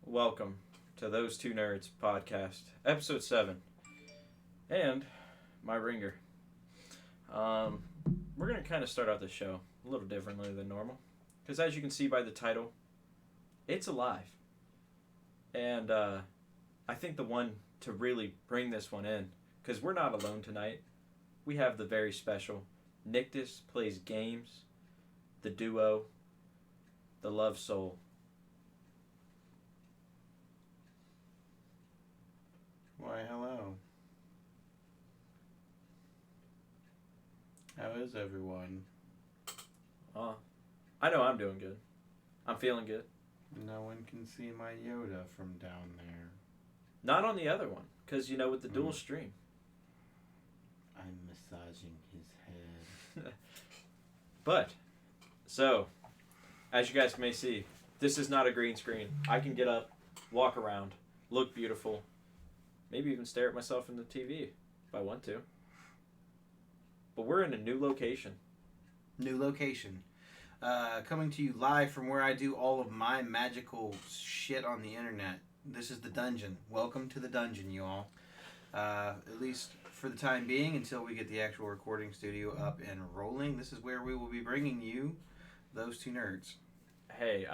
welcome to Those Two Nerds podcast, episode 7, and my ringer. We're going to kind of start out the show a little differently than normal, because as you can see by the title, it's alive. And I think the one to really bring this one in, because we're not alone tonight, we have the very special Nictus Plays Games, the duo, the Love Soul. Why, hello. How is everyone? I know I'm doing good. I'm feeling good. No one can see my Yoda from down there. Not on the other one, because, with the dual stream. I'm massaging his head. But, so, as you guys may see, this is not a green screen. I can get up, walk around, look beautiful, maybe even stare at myself in the TV if I want to. But we're in a new location. New location. Coming to you live from where I do all of my magical shit on the internet. This is the dungeon. Welcome to the dungeon, you all. At least for the time being, until we get the actual recording studio up and rolling, this is where we will be bringing you Those Two Nerds. Hey,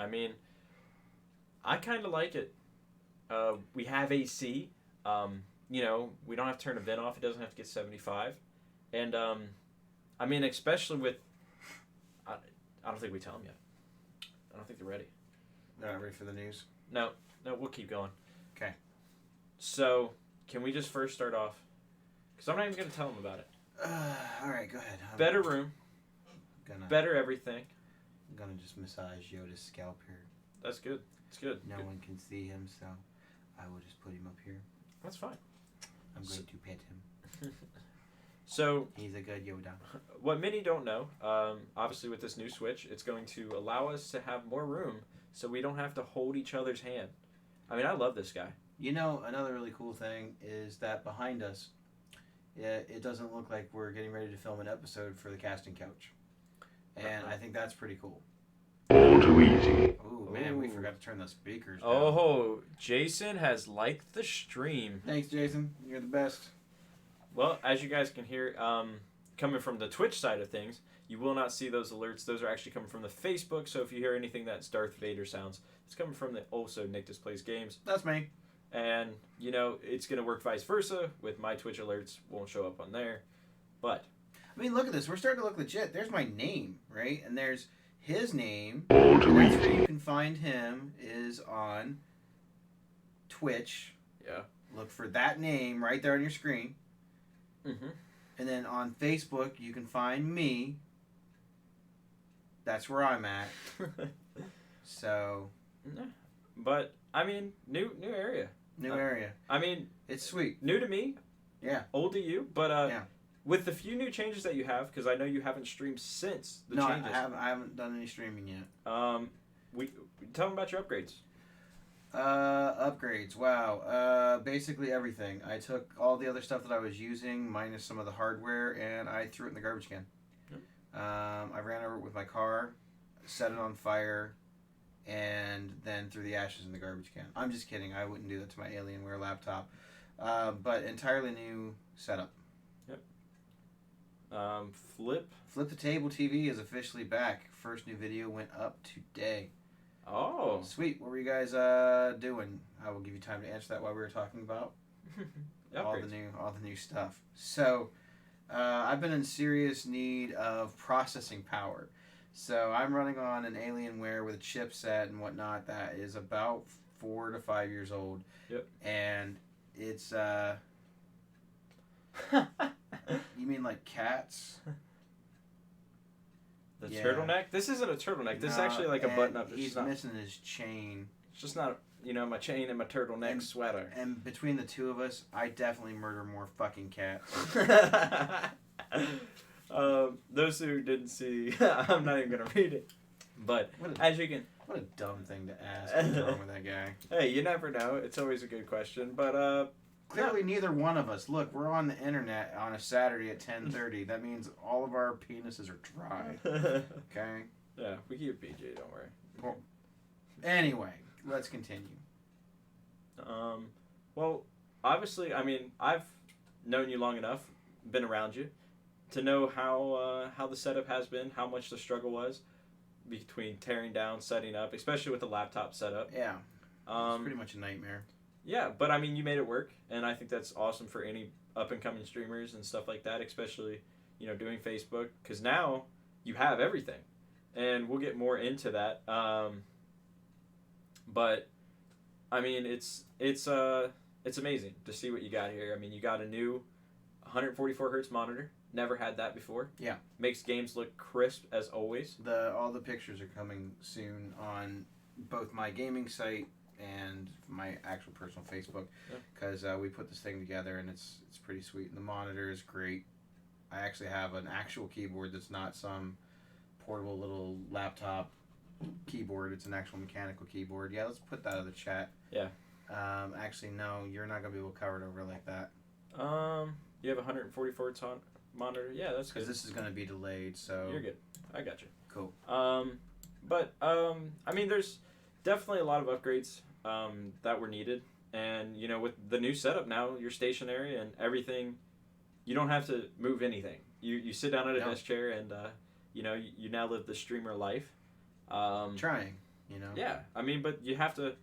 I kind of like it. We have AC. We don't have to turn a vent off. It doesn't have to get 75. And, especially with... I don't think we tell them yet. I don't think they're ready. They're not ready for the news? No, we'll keep going. Okay. So, can we just first start off? Because I'm not even going to tell them about it. Alright, go ahead. Better room. Better everything. I'm gonna just massage Yoda's scalp here. That's good. It's good. No good. one can see him, so I will just put him up here. That's fine. I'm going to pet him. So he's a good Yoda. What many don't know, obviously with this new Switch, it's going to allow us to have more room so we don't have to hold each other's hand. I love this guy. Another really cool thing is that behind us, it doesn't look like we're getting ready to film an episode for the casting couch. And I think that's pretty cool. All too easy. Oh man, we forgot to turn the speakers down. Oh, Jason has liked the stream. Thanks, Jason. You're the best. Well, as you guys can hear, coming from the Twitch side of things, you will not see those alerts. Those are actually coming from the Facebook, so if you hear anything that's Darth Vader sounds, it's coming from the also Nictus Plays Games. That's me. And, it's going to work vice versa with my Twitch alerts. Won't show up on there. But... look at this. We're starting to look legit. There's my name, right? And there's his name. All too That's easy. where you can find him is on Twitch. Yeah. Look for that name right there on your screen. Mm-hmm. And then on Facebook, you can find me. That's where I'm at. So. But, new area. New area. It's sweet. New to me. Yeah. Old to you. But, yeah. With the few new changes that you have, because I know you haven't streamed since the changes. No, I haven't done any streaming yet. We tell them about your upgrades. Upgrades. Wow. Basically everything. I took all the other stuff that I was using, minus some of the hardware, and I threw it in the garbage can. Yep. I ran over it with my car, set it on fire, and then threw the ashes in the garbage can. I'm just kidding. I wouldn't do that to my Alienware laptop. But entirely new setup. Flip the Table TV is officially back. First new video went up today. Oh. Sweet. What were you guys doing? I will give you time to answer that while we were talking about all the new stuff. So, I've been in serious need of processing power. So I'm running on an Alienware with a chipset and whatnot that is about 4 to 5 years old. Yep. And it's You mean like cats? The turtleneck? This isn't a turtleneck. This is No, actually like a button-up. He's missing his chain. It's just not, my chain and my turtleneck sweater. And between the two of us, I definitely murder more fucking cats. Those who didn't see, I'm not even going to read it. But as you can... What a dumb thing to ask. What's wrong with that guy? Hey, you never know. It's always a good question. But, clearly neither one of us. Look, we're on the internet on a Saturday at 10:30. That means all of our penises are dry. Okay? Yeah, we keep PJ, don't worry. Well, anyway, let's continue. Well, obviously, I mean, I've known you long enough, been around you, to know how the setup has been, how much the struggle was between tearing down, setting up, especially with the laptop setup. Yeah. It's pretty much a nightmare. Yeah, but I mean, you made it work, and I think that's awesome for any up and coming streamers and stuff like that, especially doing Facebook, because now you have everything, and we'll get more into that. But I mean, it's amazing to see what you got here. I mean, you got a new 144 hertz monitor. Never had that before. Yeah. Makes games look crisp as always. All the pictures are coming soon on both my gaming site and my actual personal Facebook, because we put this thing together and it's pretty sweet. And the monitor is great. I actually have an actual keyboard that's not some portable little laptop keyboard. It's an actual mechanical keyboard. Yeah, let's put that in the chat. Yeah. Actually, no, you're not gonna be able to cover it over like that. You have a 144 hertz monitor. Yeah, that's good. Because this is gonna be delayed, so You're good. I got you. cool. I mean, there's definitely a lot of upgrades that were needed, and with the new setup now, you're stationary and everything. You don't have to move anything. You sit down at a desk chair and you now live the streamer life. Trying, Yeah, I mean, but you have to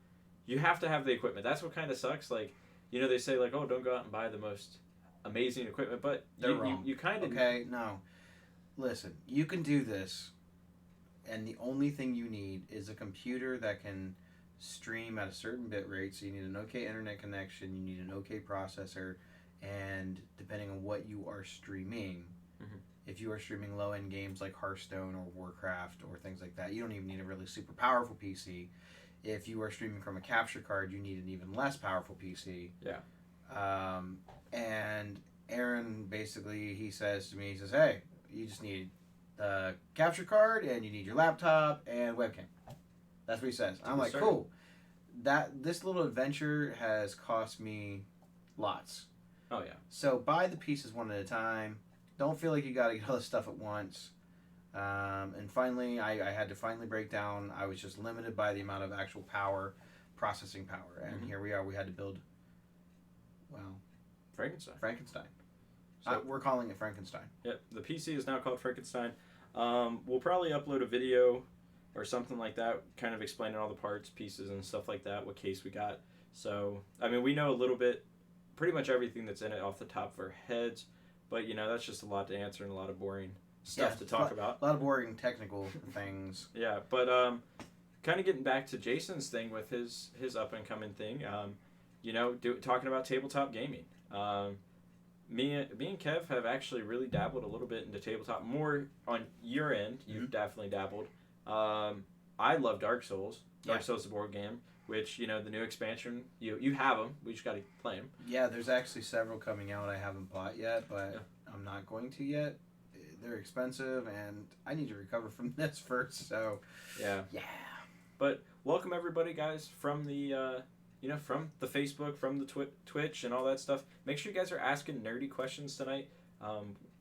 have the equipment. That's what kind of sucks. Like, they say like, oh, don't go out and buy the most amazing equipment, but They're wrong. You kind of Okay, no. Listen, you can do this, and the only thing you need is a computer that can stream at a certain bit rate. So you need an okay internet connection, you need an okay processor, and depending on what you are streaming, if you are streaming low-end games like Hearthstone or Warcraft or things like that, you don't even need a really super powerful PC. If you are streaming from a capture card, you need an even less powerful PC. Yeah. And Aaron basically, he says to me, he says, hey, you just need the capture card and you need your laptop and webcam. That's what he says. I'm like, cool. This little adventure has cost me lots. Oh, yeah. So buy the pieces one at a time. Don't feel like you got to get all this stuff at once. And finally, I had to finally break down. I was just limited by the amount of actual processing power. And here we are. We had to build, Frankenstein. So, We're calling it Frankenstein. Yep, the PC is now called Frankenstein. We'll probably upload a video or something like that, kind of explaining all the parts, pieces, and stuff like that, what case we got. So, I mean, we know a little bit, pretty much everything that's in it off the top of our heads, but, that's just a lot to answer and a lot of boring stuff to talk about. A lot of boring technical things. Yeah, but kind of getting back to Jason's thing with his up-and-coming thing, talking about tabletop gaming. Me and Kev have actually really dabbled a little bit into tabletop. More on your end, you've definitely dabbled. I love Dark Souls. Dark Souls, the board game, which, the new expansion, you have them. We just got to play them. Yeah, there's actually several coming out I haven't bought yet, but I'm not going to yet. They're expensive, and I need to recover from this first, so... Yeah. But welcome, everybody, guys, from the... from the Facebook, from the Twitch, and all that stuff. Make sure you guys are asking nerdy questions tonight.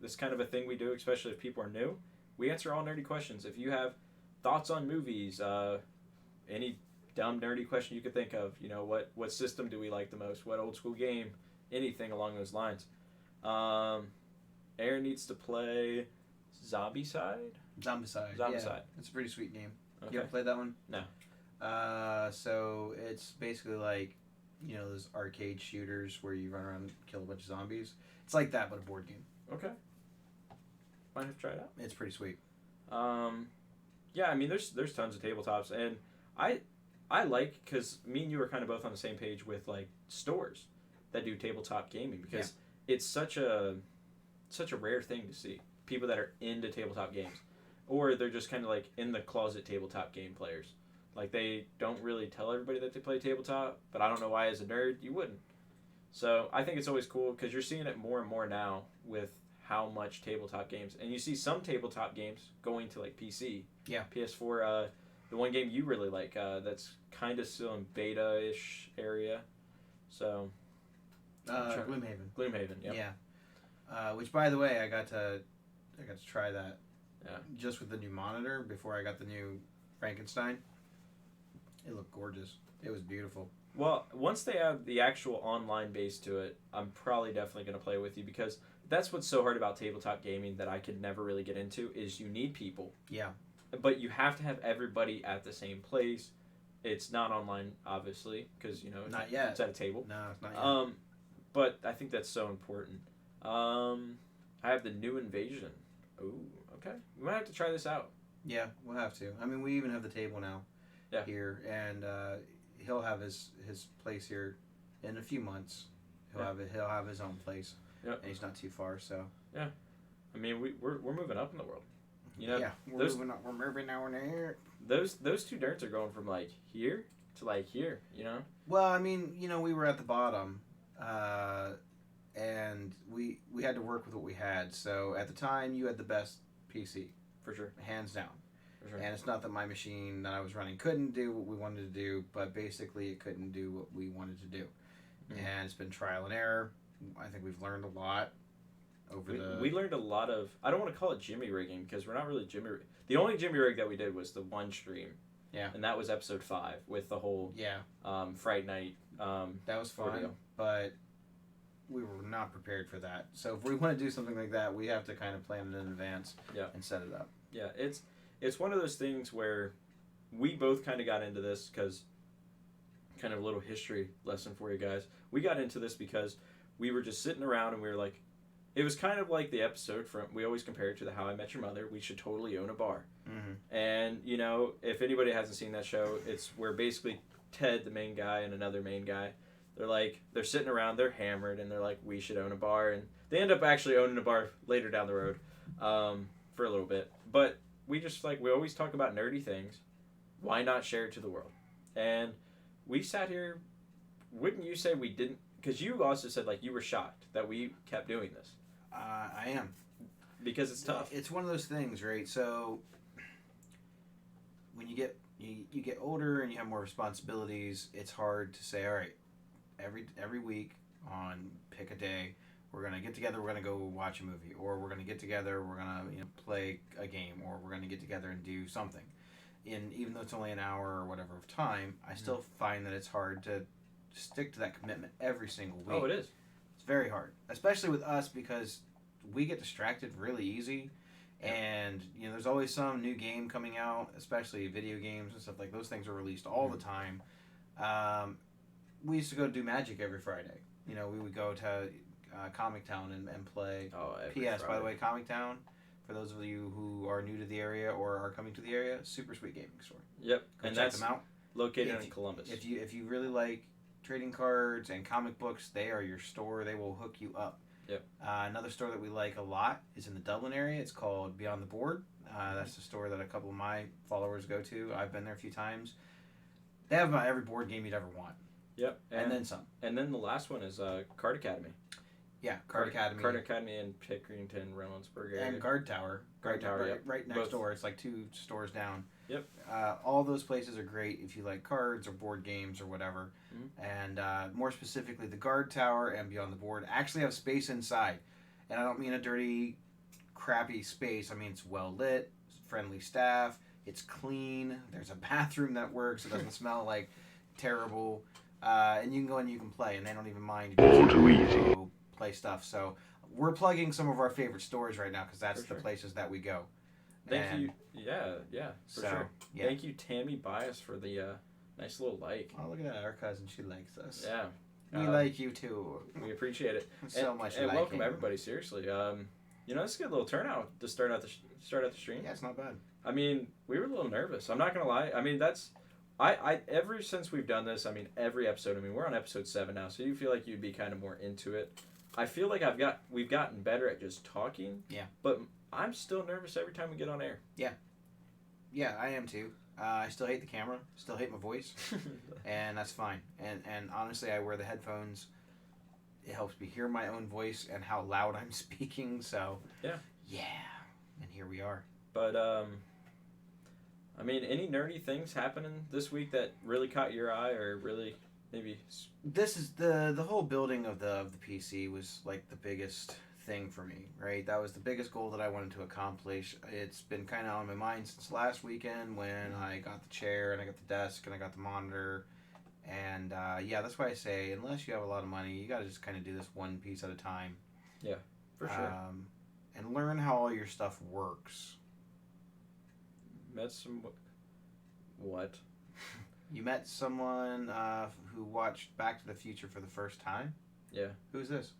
This is kind of a thing we do, especially if people are new. We answer all nerdy questions. If you have thoughts on movies, any dumb nerdy question you could think of, what system do we like the most, what old school game, anything along those lines. Aaron needs to play Zombicide? Zombicide. Yeah, it's a pretty sweet game. Okay. You ever played that one? No. So it's basically like, those arcade shooters where you run around and kill a bunch of zombies. It's like that, but a board game. Okay. Might have to try it out. It's pretty sweet. Yeah, I mean, there's tons of tabletops, and I like, because me and you are kind of both on the same page with, like, stores that do tabletop gaming, because it's such a rare thing to see. People that are into tabletop games. Or they're just kind of, like, in the closet tabletop game players. Like, they don't really tell everybody that they play tabletop, but I don't know why, as a nerd, you wouldn't. So I think it's always cool, because you're seeing it more and more now with how much tabletop games. And you see some tabletop games going to, like, PC. Yeah. PS4, the one game you really like, that's kind of still in beta-ish area. So... Gloomhaven. Gloomhaven, yep. Yeah. Which, by the way, I got to try that. Yeah. Just with the new monitor before I got the new Frankenstein. It looked gorgeous. It was beautiful. Well, once they add the actual online base to it, I'm probably definitely going to play with you because that's what's so hard about tabletop gaming that I could never really get into is you need people. Yeah. But you have to have everybody at the same place. It's not online, obviously, because, you know, Not yet. it's at a table. No, it's not yet. But I think that's so important. I have the new Invasion. Ooh, okay. We might have to try this out. Yeah, we'll have to. I mean, we even have the table now. Yeah. Here, and he'll have his place here in a few months. He'll have his own place. Yeah. And he's not too far, so. Yeah. I mean, we're moving up in the world. You know, yeah, we're moving down there. Those two nerds are going from like here to like here, you know? Well, I mean, you know, we were at the bottom, and we had to work with what we had. So at the time, you had the best PC. For sure. Hands down. For sure. And it's not that my machine that I was running couldn't do what we wanted to do, but basically it couldn't do what we wanted to do. Mm-hmm. And it's been trial and error. I think we've learned a lot over we learned a lot of, I don't want to call it jimmy rigging because we're not really jimmy rigging. The only jimmy rig that we did was the one stream. Yeah. And that was episode 5 with the whole Fright Night. That was fun, ordeal. But we were not prepared for that. So if we want to do something like that, we have to kind of plan it in advance and set it up. Yeah, it's one of those things where we both kind of got into this because, kind of a little history lesson for you guys. We got into this because we were just sitting around and we were like, it was kind of like the episode from, we always compare it to the How I Met Your Mother, we should totally own a bar. Mm-hmm. And, you know, if anybody hasn't seen that show, it's where basically Ted, the main guy, and another main guy, they're sitting around, they're hammered, and they're like, we should own a bar. And they end up actually owning a bar later down the road for a little bit. But we just, we always talk about nerdy things. Why not share it to the world? And we sat here, wouldn't you say we didn't? Because you also said, you were shocked that we kept doing this. I am. Because it's tough. It's one of those things, right? So, when you get older and you have more responsibilities, it's hard to say, all right, every week on pick a day, we're going to get together, we're going to go watch a movie, or we're going to get together, we're going to play a game, or we're going to get together and do something. Even though it's only an hour or whatever of time, I still find that it's hard to stick to that commitment every single week. Oh, it is. It's very hard, especially with us because we get distracted really easy, and there's always some new game coming out, especially video games and stuff like those things are released all the time. We used to go do Magic every Friday. We would go to Comic Town and play. P.S. By the way, Comic Town, for those of you who are new to the area or are coming to the area, super sweet gaming store. Yep, go and check that's them out. Located in Columbus. If you really like trading cards and comic books, they are your store. They will hook you up. Yep. Another store that we like a lot is in the Dublin area. It's called Beyond the Board. That's the store that a couple of my followers go to. I've been there a few times. They have about every board game you'd ever want. Yep. And then some. And then the last one is Card Academy. Yeah, Card Academy. Card Academy in Pickerington, Reynoldsburg area. And Guard Tower. Guard Tower, right next door. It's like 2 stores down. Yep. All those places are great if you like cards or board games or whatever. Mm-hmm. And more specifically, the Guard Tower and Beyond the Board actually have space inside. And I don't mean a dirty, crappy space. I mean it's well lit, friendly staff, it's clean, there's a bathroom that works, it doesn't smell like terrible. And you can go and you can play, and they don't even mind if All too easy. Play stuff. So we're plugging some of our favorite stores right now because that's the places that we go. Thank you. Yeah, for sure. Yeah. Thank you, Tammy Bias, for the nice little like. Oh, look at that. Our cousin, she likes us. Yeah. We like you too. We appreciate it. So much. And welcome everybody, seriously. This is a good little turnout to start out the stream. Yeah, it's not bad. I mean, we were a little nervous. I'm not going to lie. I mean, I ever since we've done this, I mean, every episode, I mean, we're on episode 7 now, so you feel like you'd be kind of more into it. I feel like we've gotten better at just talking. Yeah. But I'm still nervous every time we get on air. Yeah. Yeah, I am too. I still hate the camera, still hate my voice, and that's fine. And honestly, I wear the headphones. It helps me hear my own voice and how loud I'm speaking, so... Yeah. Yeah. And here we are. But, I mean, any nerdy things happening this week that really caught your eye or really maybe... This is the whole building of the PC was like the biggest thing for me, right? That was the biggest goal that I wanted to accomplish. It's been kind of on my mind since last weekend when I got the chair and I got the desk and I got the monitor yeah, that's why I say unless you have a lot of money, you got to just kind of do this one piece at a time. For sure. And learn how all your stuff works. Met some. What? You met someone who watched Back to the Future for the first time? Yeah. Who's this?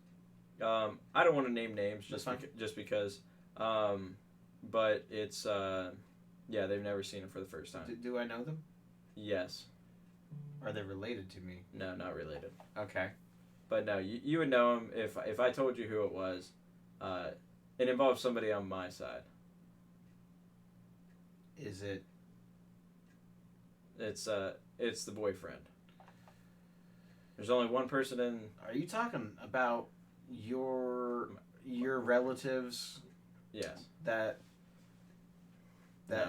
I don't want to name names That's just because. But it's yeah, they've never seen it for the first time. Do I know them? Yes. Are they related to me? No, not related. Okay. But no, you would know him if I told you who it was. It involves somebody on my side. Is it? It's the boyfriend. There's only one person in. Are you talking about your relatives? Yes. That No.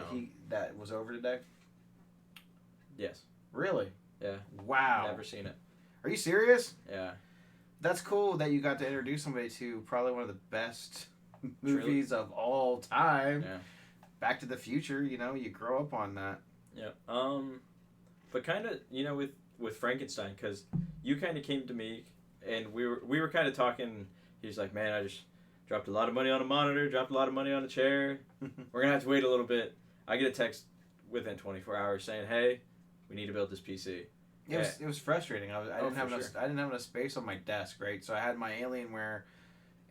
that was over today? Yes. Really? Yeah. Wow. Never seen it. Are you serious? Yeah. That's cool that you got to introduce somebody to probably one of the best movies of all time. Yeah. Back to the Future, you grow up on that. Yeah. But kind of, with Frankenstein, because you kind of came to me, and we were kind of talking. He's like, "Man, I just dropped a lot of money on a monitor, dropped a lot of money on a chair. We're gonna have to wait a little bit." I get a text within 24 hours saying, "Hey, we need to build this PC." It was frustrating. I didn't have enough. sure. I didn't have enough space on my desk, right? So I had my Alienware,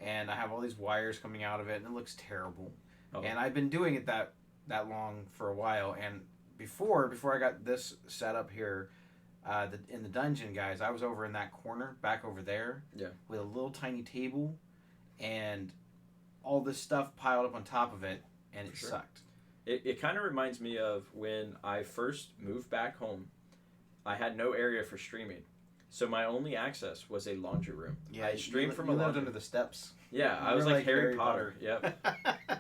and I have all these wires coming out of it, and it looks terrible. Oh. And I've been doing it that long for a while. And before I got this set up here, in the dungeon, guys, I was over in that corner, back over there, with a little tiny table, and all this stuff piled up on top of it, and it sucked. It kind of reminds me of when I first moved back home. I had no area for streaming, so my only access was a laundry room. Yeah, I streamed from a lived laundry under the steps. Yeah, I was like Harry Potter. Yep.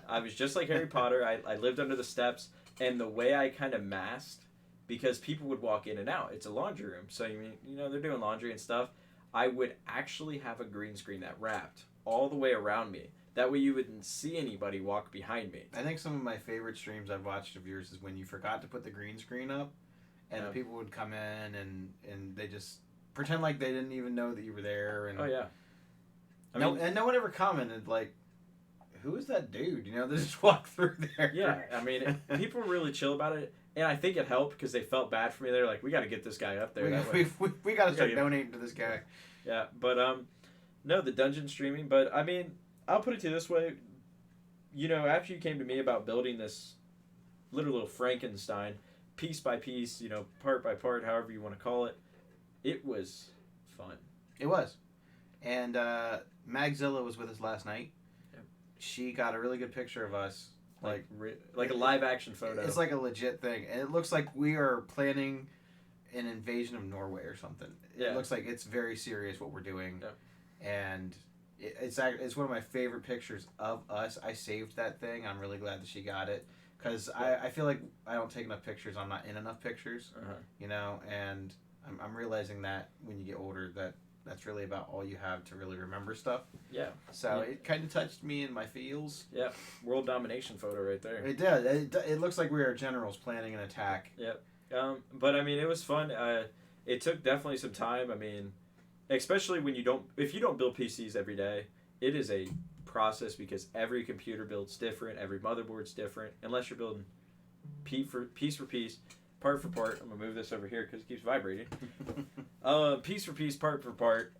I was just like Harry Potter. I lived under the steps, and the way I kind of masked, because people would walk in and out. It's a laundry room, so they're doing laundry and stuff. I would actually have a green screen that wrapped all the way around me. That way you wouldn't see anybody walk behind me. I think some of my favorite streams I've watched of yours is when you forgot to put the green screen up, and the people would come in and they just pretend like they didn't even know that you were there. And oh yeah. And no one ever commented like, "Who is that dude?" They just walk through there. Yeah, people were really chill about it, and I think it helped because they felt bad for me. They're like, "We got to get this guy up there." We got to start donating to this guy. Yeah, but no, the dungeon streaming. But I'll put it to you this way. After you came to me about building this little Frankenstein, piece by piece, part by part, however you want to call it, it was fun. It was. And Magzilla was with us last night. Yep. She got a really good picture of us. Like a live action photo. It's like a legit thing. And it looks like we are planning an invasion of Norway or something. It looks like it's very serious what we're doing. Yeah. And it's one of my favorite pictures of us. I saved that thing. I'm really glad that she got it. Because I feel like I don't take enough pictures. I'm not in enough pictures. And I'm realizing that when you get older that's really about all you have to really remember stuff. Yeah. So it kind of touched me in my feels. Yeah. World domination photo right there. It did. It looks like we are generals planning an attack. Yep. But it was fun. It took definitely some time. Especially when if you don't build PCs every day, it is a process because every computer builds different, every motherboard's different, unless you're building piece for piece, part for part. I'm gonna move this over here because it keeps vibrating. Piece for piece, part for part.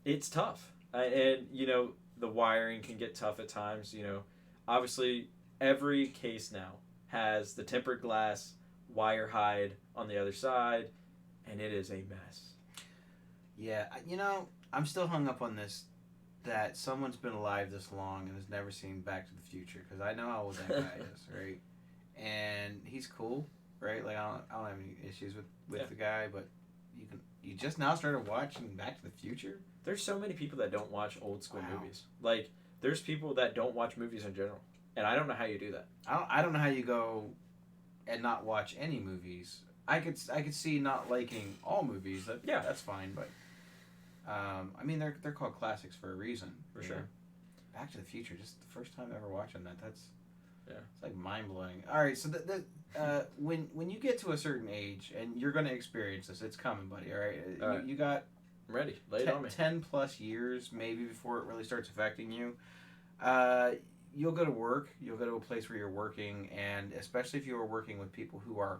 It's tough, and the wiring can get tough at times. Obviously every case now has the tempered glass wire hide on the other side, and it is a mess. Yeah, I'm still hung up on this, that someone's been alive this long and has never seen Back to the Future, because I know how old that guy is, right? And he's cool, right? Like I don't have any issues with the guy, but you just now started watching Back to the Future? There's so many people that don't watch old school movies. Like there's people that don't watch movies in general, and I don't know how you do that. I don't know how you go and not watch any movies. I could see not liking all movies. That's fine, but they're called classics for a reason. For sure. Back to the Future, just the first time ever watching that. It's like mind blowing. All right, so when you get to a certain age, and you're going to experience this, it's coming, buddy. All right, All right. You got I'm ready. Lay it on me. 10 plus years maybe before it really starts affecting you. You'll go to work. You'll go to a place where you're working, and especially if you are working with people who are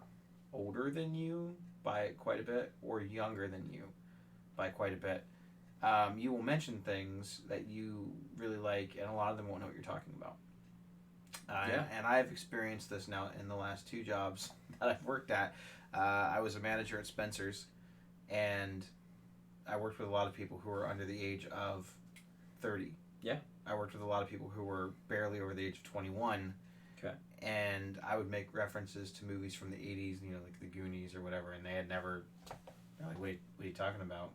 older than you by quite a bit or younger than you by quite a bit, you will mention things that you really like, and a lot of them won't know what you're talking about. And I've experienced this now in the last 2 jobs that I've worked at. I was a manager at Spencer's, and I worked with a lot of people who were under the age of 30. Yeah. I worked with a lot of people who were barely over the age of 21. Okay. And I would make references to movies from the 80s, like the Goonies or whatever, and they had never... They're like, what are you talking about?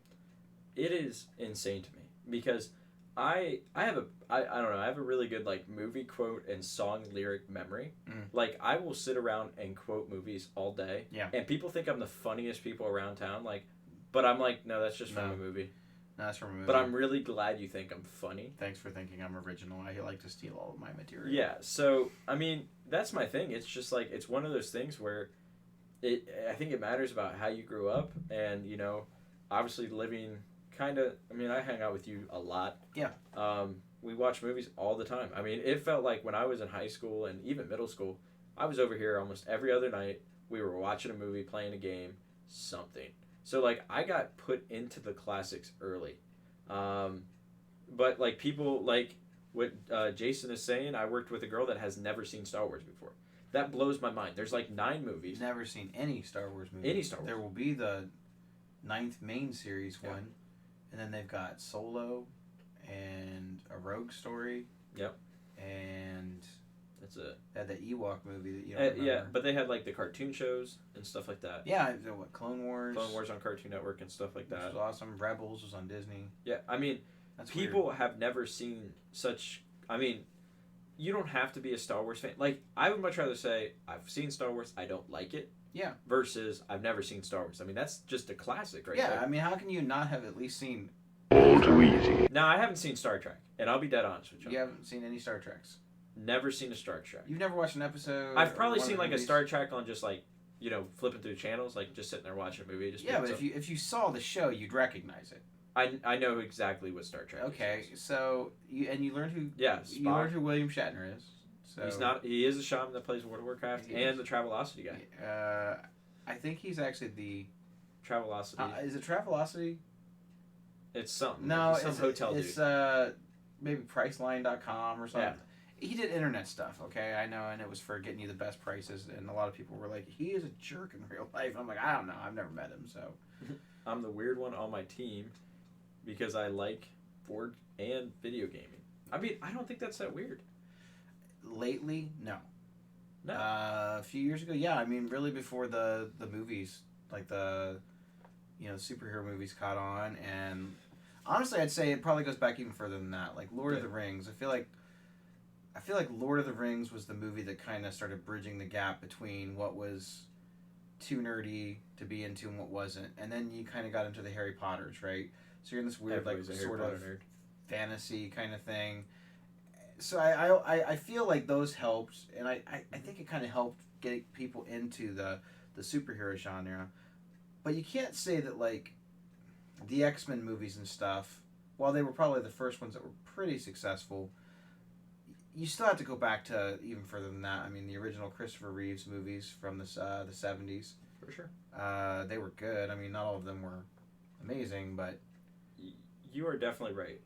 It is insane to me because I have I don't know, I have a really good like movie quote and song lyric memory. Like I will sit around and quote movies all day. Yeah. And people think I'm the funniest people around town, but I'm like, no, that's just from a movie. No, that's from a movie. But I'm really glad you think I'm funny. Thanks for thinking I'm original. I like to steal all of my material. Yeah, so I mean, that's my thing. It's just like it's one of those things where I think it matters about how you grew up, and obviously living kind of. I mean, I hang out with you a lot. Yeah. We watch movies all the time. I mean, it felt like when I was in high school and even middle school, I was over here almost every other night. We were watching a movie, playing a game, something. So like I got put into the classics early, but like people like what Jason is saying. I worked with a girl that has never seen Star Wars before. That blows my mind. There's like 9 movies. Never seen any Star Wars movie. Any Star Wars. There will be the 9th main series one, and then they've got Solo, and a Rogue Story. Yep. And that's it. They had the Ewok movie that you don't remember. Yeah, but they had like the cartoon shows and stuff like that. Yeah, Clone Wars. Clone Wars on Cartoon Network and stuff like that. Which was awesome. Rebels was on Disney. Yeah, I mean, That's people weird. have never seen such. I mean, you don't have to be a Star Wars fan. Like, I would much rather say I've seen Star Wars, I don't like it. Yeah. Versus I've never seen Star Wars. I mean, that's just a classic, right? Yeah, there. I mean, how can you not have at least seen? All too easy. Now, I haven't seen Star Trek, and I'll be dead honest with you. You haven't seen any Star Treks. Never seen a Star Trek. You've never watched an episode. I've probably or one seen of the like a movies? Star Trek on just like flipping through channels, like just sitting there watching a movie. Just Yeah, but if you saw the show, you'd recognize it. I know exactly what Star Trek Okay, is. so you learned who Yeah, you Spock. learned who William Shatner is. So He is a shaman that plays World of Warcraft He and is. the Travelocity guy. I think he's actually the. Travelocity. Is it Travelocity? It's something. No, It's some hotel it's dude. maybe Priceline.com or something. Yeah. He did internet stuff, okay? I know, and it was for getting you the best prices, and a lot of people were like, he is a jerk in real life. I'm like, I don't know. I've never met him, so. I'm the weird one on my team because I like board and video gaming. I mean, I don't think that's that weird. Lately, no. No. A few years ago, yeah. I mean, really before the movies, like the superhero movies caught on, and honestly, I'd say it probably goes back even further than that. Like Lord of the Rings, I feel like Lord of the Rings was the movie that kind of started bridging the gap between what was too nerdy to be into and what wasn't, and then you kind of got into the Harry Potters, right? So you're in this weird Everybody's a Harry sort Potter of nerd. fantasy kind of thing. So I feel like those helped, and I think it kind of helped get people into the superhero genre. But you can't say that like the X-Men movies and stuff, while they were probably the first ones that were pretty successful, you still have to go back to even further than that. I mean, the original Christopher Reeves movies from the 70s. For sure. They were good. I mean, not all of them were amazing, but... You are definitely right.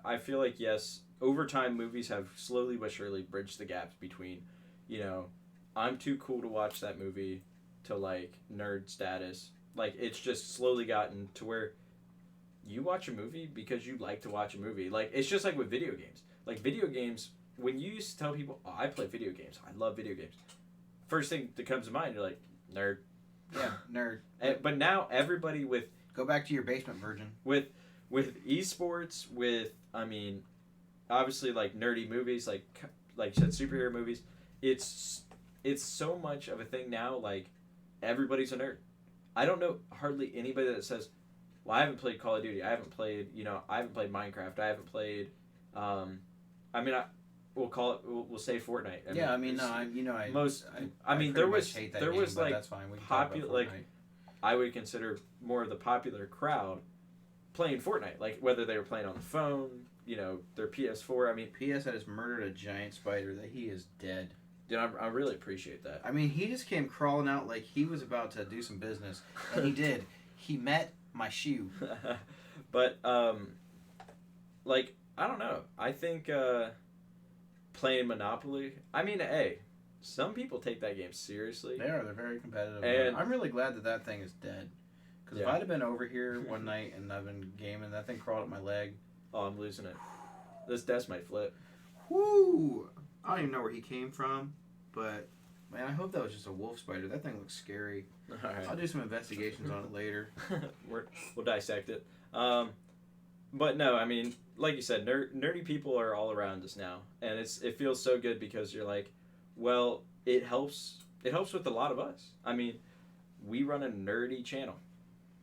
I feel like, yes, over time, movies have slowly but surely bridged the gaps between, I'm too cool to watch that movie to, like, nerd status. Like, it's just slowly gotten to where you watch a movie because you like to watch a movie. Like, it's just like with video games. Like, video games, when you used to tell people, oh, I play video games, I love video games, first thing that comes to mind, you're like, nerd. Yeah, nerd. But now everybody with... Go back to your basement, virgin. With esports, obviously like nerdy movies, like you said, superhero movies, it's so much of a thing now. Like everybody's a nerd. I don't know hardly anybody that says, "Well, I haven't played Call of Duty. I haven't played Minecraft. I haven't played." we'll say Fortnite. I mean, no, I mean, pretty much hate that there game, was but like that's fine. We can talk about popular, like Fortnite. I would consider more of the popular crowd playing Fortnite, like whether they were playing on the phone, their PS4. I mean, PS has murdered a giant spider that he is dead. dude, I really appreciate that. I mean, he just came crawling out like he was about to do some business, and he did. He met my shoe. But like I don't know. I think playing Monopoly. I mean, hey, some people take that game seriously. They're very competitive. And I'm really glad that thing is dead. Because if I'd have been over here one night and I've been gaming, that thing crawled up my leg. Oh, I'm losing it. This desk might flip. Woo! I don't even know where he came from, but man, I hope that was just a wolf spider. That thing looks scary. All right. I'll do some investigations on it later. We'll dissect it. But no, I mean, like you said, nerdy people are all around us now, and it feels so good because you're like, well, it helps with a lot of us. I mean, we run a nerdy channel.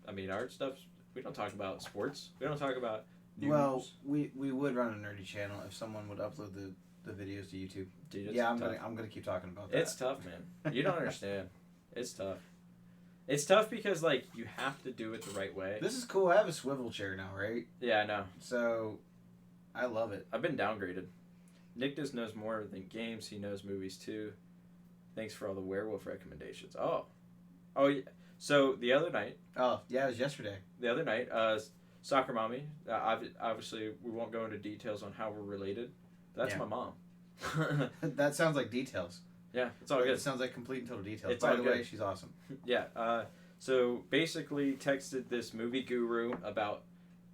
I mean, our stuff, we don't talk about sports. We don't talk about news. Well, we would run a nerdy channel if someone would upload the videos to YouTube. Dude, yeah, I'm gonna keep talking about that. It's tough, man. You don't understand. It's tough. It's tough because like you have to do it the right way. This is cool. I have a swivel chair now, right? Yeah, I know. So, I love it. I've been downgraded. Nick just knows more than games. He knows movies too. Thanks for all the werewolf recommendations. Oh, yeah. So the other night. Oh yeah, it was yesterday. The other night, Soccer Mommy. Obviously, we won't go into details on how we're related. But that's my mom. That sounds like details. Yeah, it's all good. It sounds like complete and total details. It's By all the good. way, she's awesome. Yeah. So basically, texted this movie guru about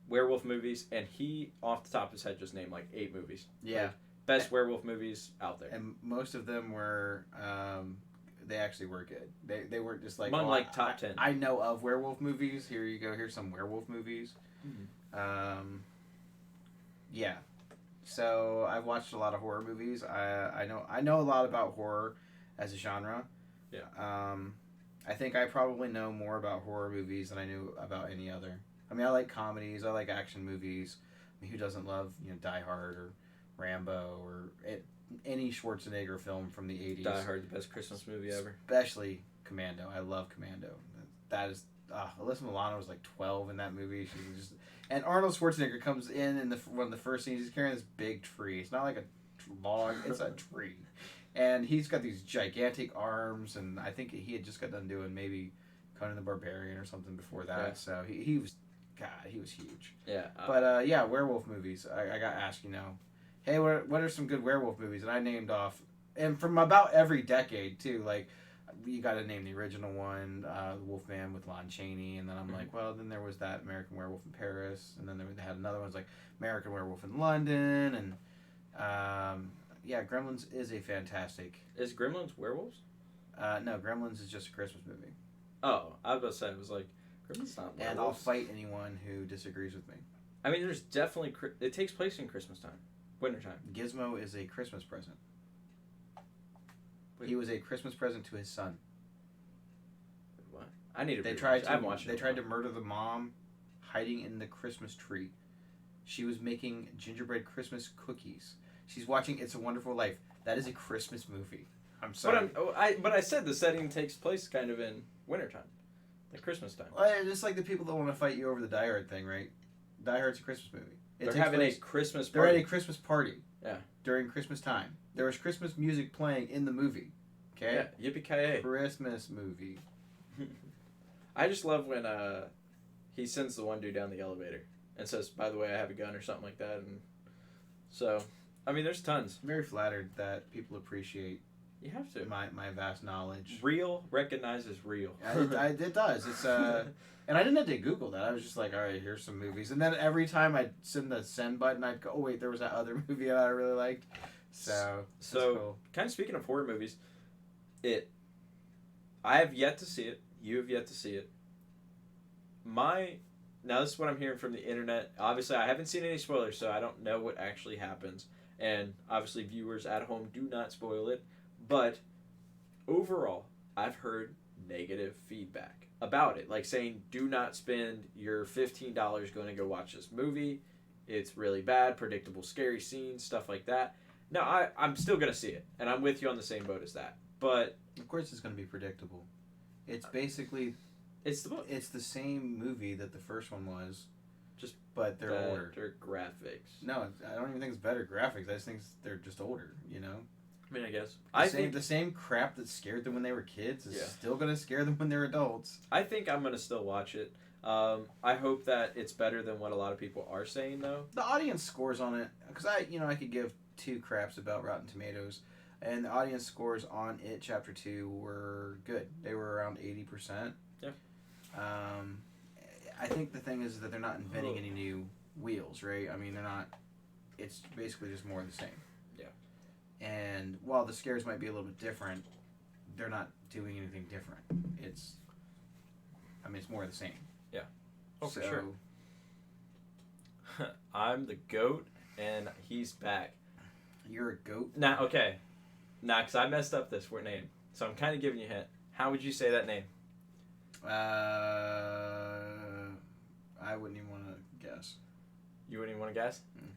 werewolf movies, and he, off the top of his head, just named like 8 movies. Yeah. Like, best werewolf movies out there. And most of them were, they actually were good. They weren't just like One like top 10. I know of werewolf movies. Here you go. Here's some werewolf movies. Mm-hmm. Yeah. So I've watched a lot of horror movies. I know a lot about horror as a genre. Yeah. I think I probably know more about horror movies than I knew about any other. I mean, I like comedies. I like action movies. I mean, who doesn't love Die Hard or Rambo or any Schwarzenegger film from the 80s? Die Hard, the best Christmas movie ever. Especially Commando. I love Commando. That is Alyssa Milano was like 12 in that movie. She was just, and Arnold Schwarzenegger comes in one of the first scenes. He's carrying this big tree. It's not like a log. It's a tree. And he's got these gigantic arms, and I think he had just got done doing maybe Conan the Barbarian or something before that. Yeah. So he was, God, he was huge. Yeah. But yeah, werewolf movies. I got asked, hey, what are some good werewolf movies? And I named off, and from about every decade too. Like, you got to name the original one, The Wolfman with Lon Chaney, and then I'm like, well, then there was that American Werewolf in Paris, and then they had another one like American Werewolf in London, and yeah, Gremlins is a fantastic. Is Gremlins werewolves? No, Gremlins is just a Christmas movie. Oh, I was about to say, it was like, Gremlins not werewolves. And I'll fight anyone who disagrees with me. I mean, there's definitely, it takes place in Christmas time, wintertime. Gizmo is a Christmas present. Wait. He was a Christmas present to his son. What? I need to. They tried. tried. I haven't watched it. They tried to murder the mom, hiding in the Christmas tree. She was making gingerbread Christmas cookies. She's watching It's a Wonderful Life. That is a Christmas movie. I'm sorry. But I said the setting takes place kind of in wintertime, like Christmas time. Well, just like the people that want to fight you over the Die Hard thing, right? Die Hard's a Christmas movie. They're having a Christmas They're party. at a Christmas party. Yeah. During Christmas time. There was Christmas music playing in the movie. Okay? Yeah, yippee-ki-yay. Christmas movie. I just love when he sends the one dude down the elevator and says, by the way, I have a gun or something like that. And so, I mean, there's tons. I'm very flattered that people appreciate You have to. my vast knowledge. Real recognizes real. It does. It's and I didn't have to Google that. I was just like, all right, here's some movies. And then every time I'd send the send button, I'd go, oh wait, there was that other movie that I really liked. So cool. Kind of speaking of horror movies, I have yet to see it. You have yet to see it. Now this is what I'm hearing from the internet. Obviously, I haven't seen any spoilers, so I don't know what actually happens. And obviously, viewers at home, do not spoil it. But overall, I've heard negative feedback about it. Like saying, do not spend your $15 going to go watch this movie. It's really bad, predictable, scary scenes, stuff like that. No, I'm still gonna see it, and I'm with you on the same boat as that. But Of course, it's going to be predictable. It's basically it's the book. it's the same movie that the first one was, Just but they're older. Better graphics. No, I don't even think it's better graphics. I just think they're just older. I mean, I guess. I think the same crap that scared them when they were kids is still gonna scare them when they're adults. I think I'm gonna still watch it. I hope that it's better than what a lot of people are saying, though. The audience scores on it, because I could give two craps about Rotten Tomatoes, and the audience scores on It Chapter 2 were good. They were around 80%. Yeah. I think the thing is that they're not inventing any new wheels, right? I mean, they're not. It's basically just more of the same. Yeah. And while the scares might be a little bit different, they're not doing anything different. It's more of the same. Yeah. Oh, so, for sure. I'm the goat, and he's back. You're a goat? Now, okay. Now, because I messed up this word name, so I'm kind of giving you a hint. How would you say that name? I wouldn't even want to guess. You wouldn't even want to guess? Mm.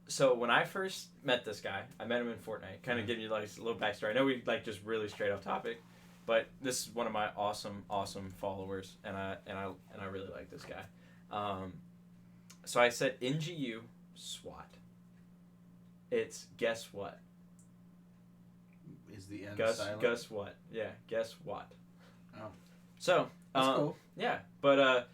So when I first met this guy, I met him in Fortnite. Kind of giving you like a little backstory. I know we like just really straight off topic, but this is one of my awesome followers, and I really like this guy. So I said NGU SWAT. It's guess what? Is the end silent? Guess what? Yeah, guess what? Oh. So that's cool. Yeah, but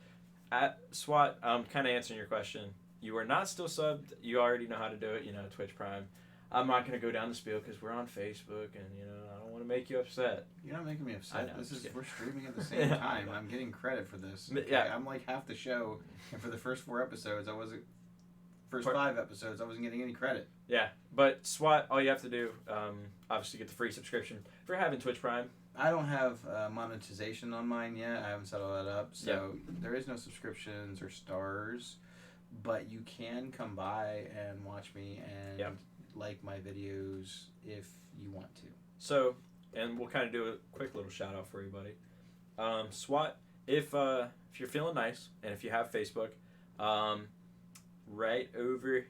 at SWAT, kind of answering your question. You are not still subbed. You already know how to do it. Twitch Prime. I'm not going to go down the spiel because we're on Facebook, and I don't want to make you upset. You're not making me upset. I know, We're streaming at the same time. I'm getting credit for this. Okay? Yeah, I'm like half the show, and for the first 4 episodes, I wasn't. First 5 episodes, I wasn't getting any credit. Yeah, but SWAT, all you have to do, obviously, get the free subscription for having Twitch Prime. I don't have monetization on mine yet. I haven't set all that up, so there is no subscriptions or stars. But you can come by and watch me and like my videos if you want to. So, and we'll kind of do a quick little shout out for everybody. SWAT, if you're feeling nice and if you have Facebook, right over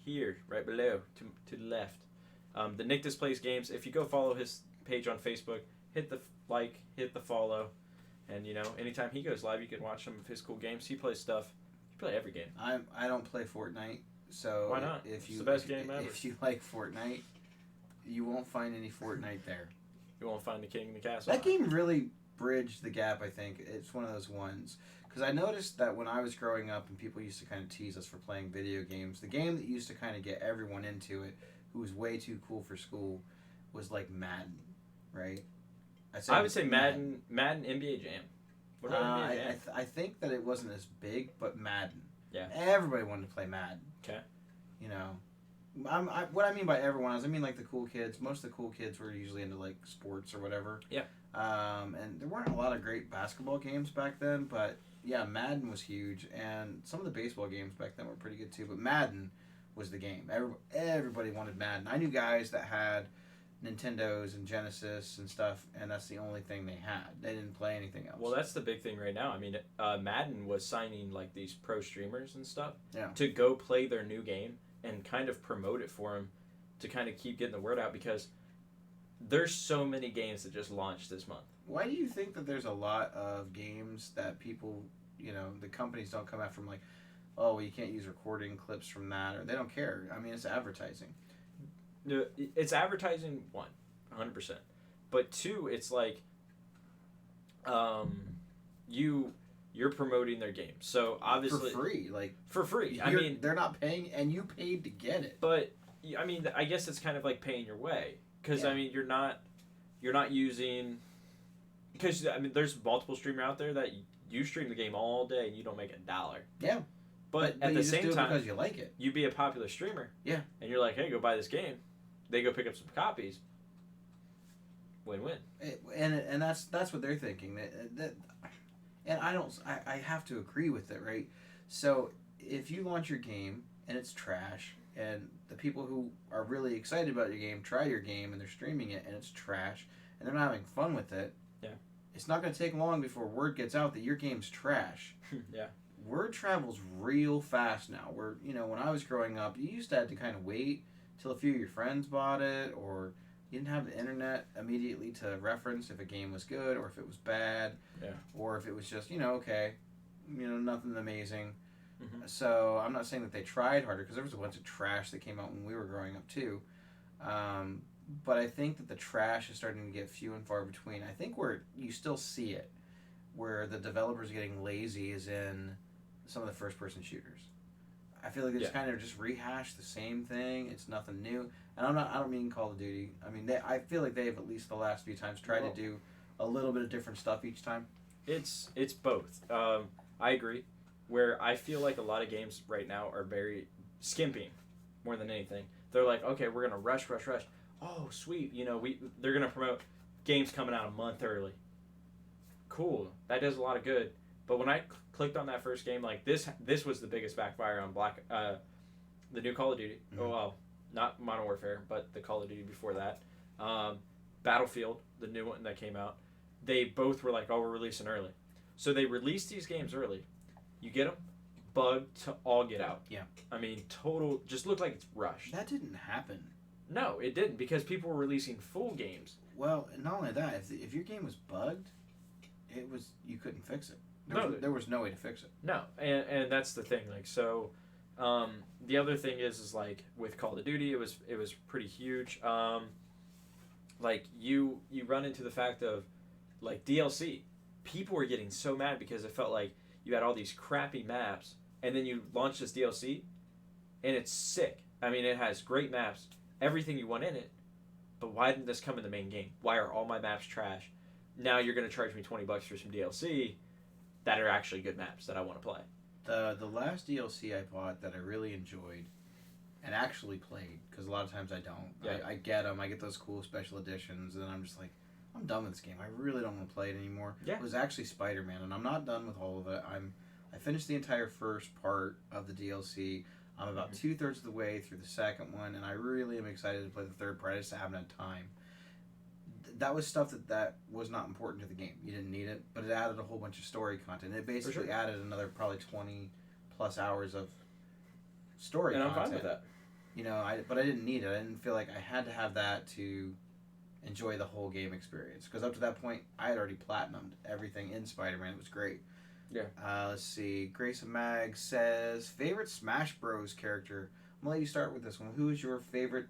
here, right below to the left, the Nick Displays Games. If you go follow his page on Facebook, hit the like, hit the follow, and anytime he goes live, you can watch some of his cool games. He plays stuff. Play every game. I don't play Fortnite, so why not? It's the best game ever. If you like Fortnite, you won't find any Fortnite there. You won't find the king in the castle. That game really bridged the gap. I think it's one of those ones because I noticed that when I was growing up and people used to kind of tease us for playing video games, the game that used to kind of get everyone into it, who was way too cool for school, was like Madden, right? I would say Madden, NBA Jam. What about NBA Jam? I think that it wasn't as big, but Madden. Yeah. Everybody wanted to play Madden. Okay. What I mean by everyone is I mean like the cool kids. Most of the cool kids were usually into like sports or whatever. Yeah. And there weren't a lot of great basketball games back then, but yeah, Madden was huge, and some of the baseball games back then were pretty good too. But Madden was the game. Everybody wanted Madden. I knew guys that had Nintendos and Genesis and stuff, and that's the only thing they had. They didn't play anything else. Well, that's the big thing right now. I mean, Madden was signing like these pro streamers and stuff to go play their new game and kind of promote it for them to kind of keep getting the word out because there's so many games that just launched this month. Why do you think that there's a lot of games that people, the companies don't come after them like, oh, well, you can't use recording clips from that, or they don't care? I mean, it's advertising. It's advertising, 100%. But 2, it's like you're promoting their game. So obviously for free. I mean, they're not paying, and you paid to get it. But I mean, I guess it's kind of like paying your way because I mean, you're not using because I mean, there's multiple streamers out there that you stream the game all day and you don't make $1. Yeah. But at the same time, because you like it, you be a popular streamer. Yeah. And you're like, hey, go buy this game. They go pick up some copies. Win-win. And that's what they're thinking. And I have to agree with it, right? So if you launch your game and it's trash, and the people who are really excited about your game try your game and they're streaming it and it's trash, and they're not having fun with it, it's not going to take long before word gets out that your game's trash. Yeah. Word travels real fast now. When I was growing up, you used to have to kind of wait till a few of your friends bought it, or you didn't have the internet immediately to reference if a game was good or if it was bad, or if it was just, okay, nothing amazing. Mm-hmm. So I'm not saying that they tried harder, because there was a bunch of trash that came out when we were growing up too. But I think that the trash is starting to get few and far between. I think where you still see it, where the developers are getting lazy, is in some of the first-person shooters. I feel like they just kind of just rehash the same thing. It's nothing new. And I don't mean Call of Duty. I mean, I feel like they've, at least the last few times, tried to do a little bit of different stuff each time. It's both. I agree. Where I feel like a lot of games right now are very skimping more than anything. They're like, okay, we're gonna rush. Oh, sweet. They're gonna promote games coming out a month early. Cool. That does a lot of good. But when I clicked on that first game, like this was the biggest backfire on the new Call of Duty. Mm-hmm. Oh, well, not Modern Warfare, but the Call of Duty before that. Battlefield, the new one that came out. They both were like, oh, we're releasing early. So they released these games early. You get them, bugged to all get out. Yeah. I mean, total, just looked like it's rushed. That didn't happen. No, it didn't, because people were releasing full games. Well, not only that, if your game was bugged, you couldn't fix it. There was no way to fix it. No, and that's the thing. Like, so, the other thing is like with Call of Duty, it was pretty huge. Like you run into the fact of like DLC. People were getting so mad because it felt like you had all these crappy maps, and then you launch this DLC, and it's sick. I mean, it has great maps, everything you want in it. But why didn't this come in the main game? Why are all my maps trash? Now you're going to charge me $20 for some DLC that are actually good maps that I want to play. The last DLC I bought that I really enjoyed and actually played, because a lot of times I don't. Yeah. I get them. I get those cool special editions, and then I'm just like, I'm done with this game. I really don't want to play it anymore. Yeah. It was actually Spider-Man, and I'm not done with all of it. I finished the entire first part of the DLC. I'm about 2/3 of the way through the second one, and I really am excited to play the third part. I just haven't had time. That was stuff that was not important to the game. You didn't need it, but it added a whole bunch of story content. It basically added another probably 20 plus hours of story content. And I'm fine with that. But I didn't need it. I didn't feel like I had to have that to enjoy the whole game experience. Because up to that point, I had already platinumed everything in Spider-Man. It was great. Yeah. Let's see. Grace of Mag says, favorite Smash Bros. Character. I'm going to let you start with this one. Who is your favorite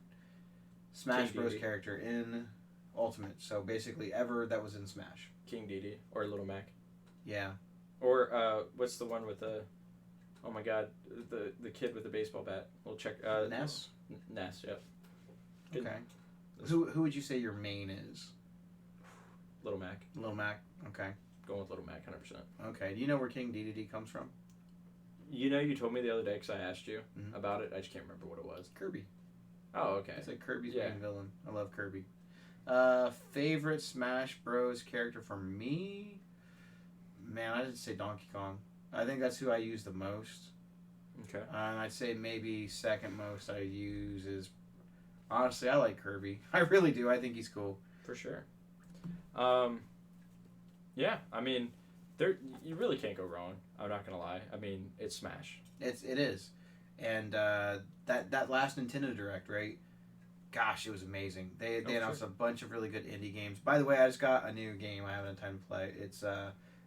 Smash Bros. Character in Ultimate? So basically ever that was in Smash. King Dedede or Little Mac. Yeah. Or what's the one with the... Oh my god, the kid with the baseball bat. We'll check. Ness? Ness, yep. Good. Okay. Who would you say your main is? Little Mac. Little Mac? Okay. Going with Little Mac, 100%. Okay. Do you know where King Dedede comes from? You told me the other day because I asked you about it. I just can't remember what it was. Kirby. Oh, okay. It's like Kirby's main villain. I love Kirby. Favorite Smash Bros. Character for me? Man, I'd say Donkey Kong. I think that's who I use the most. Okay. And I'd say maybe second most I use is... Honestly, I like Kirby. I really do. I think he's cool. For sure. Yeah, I mean, you really can't go wrong. I'm not gonna lie. I mean, it's Smash. It is. And that last Nintendo Direct, right? Gosh, it was amazing. They announced a bunch of really good indie games. By the way, I just got a new game I haven't had time to play. It's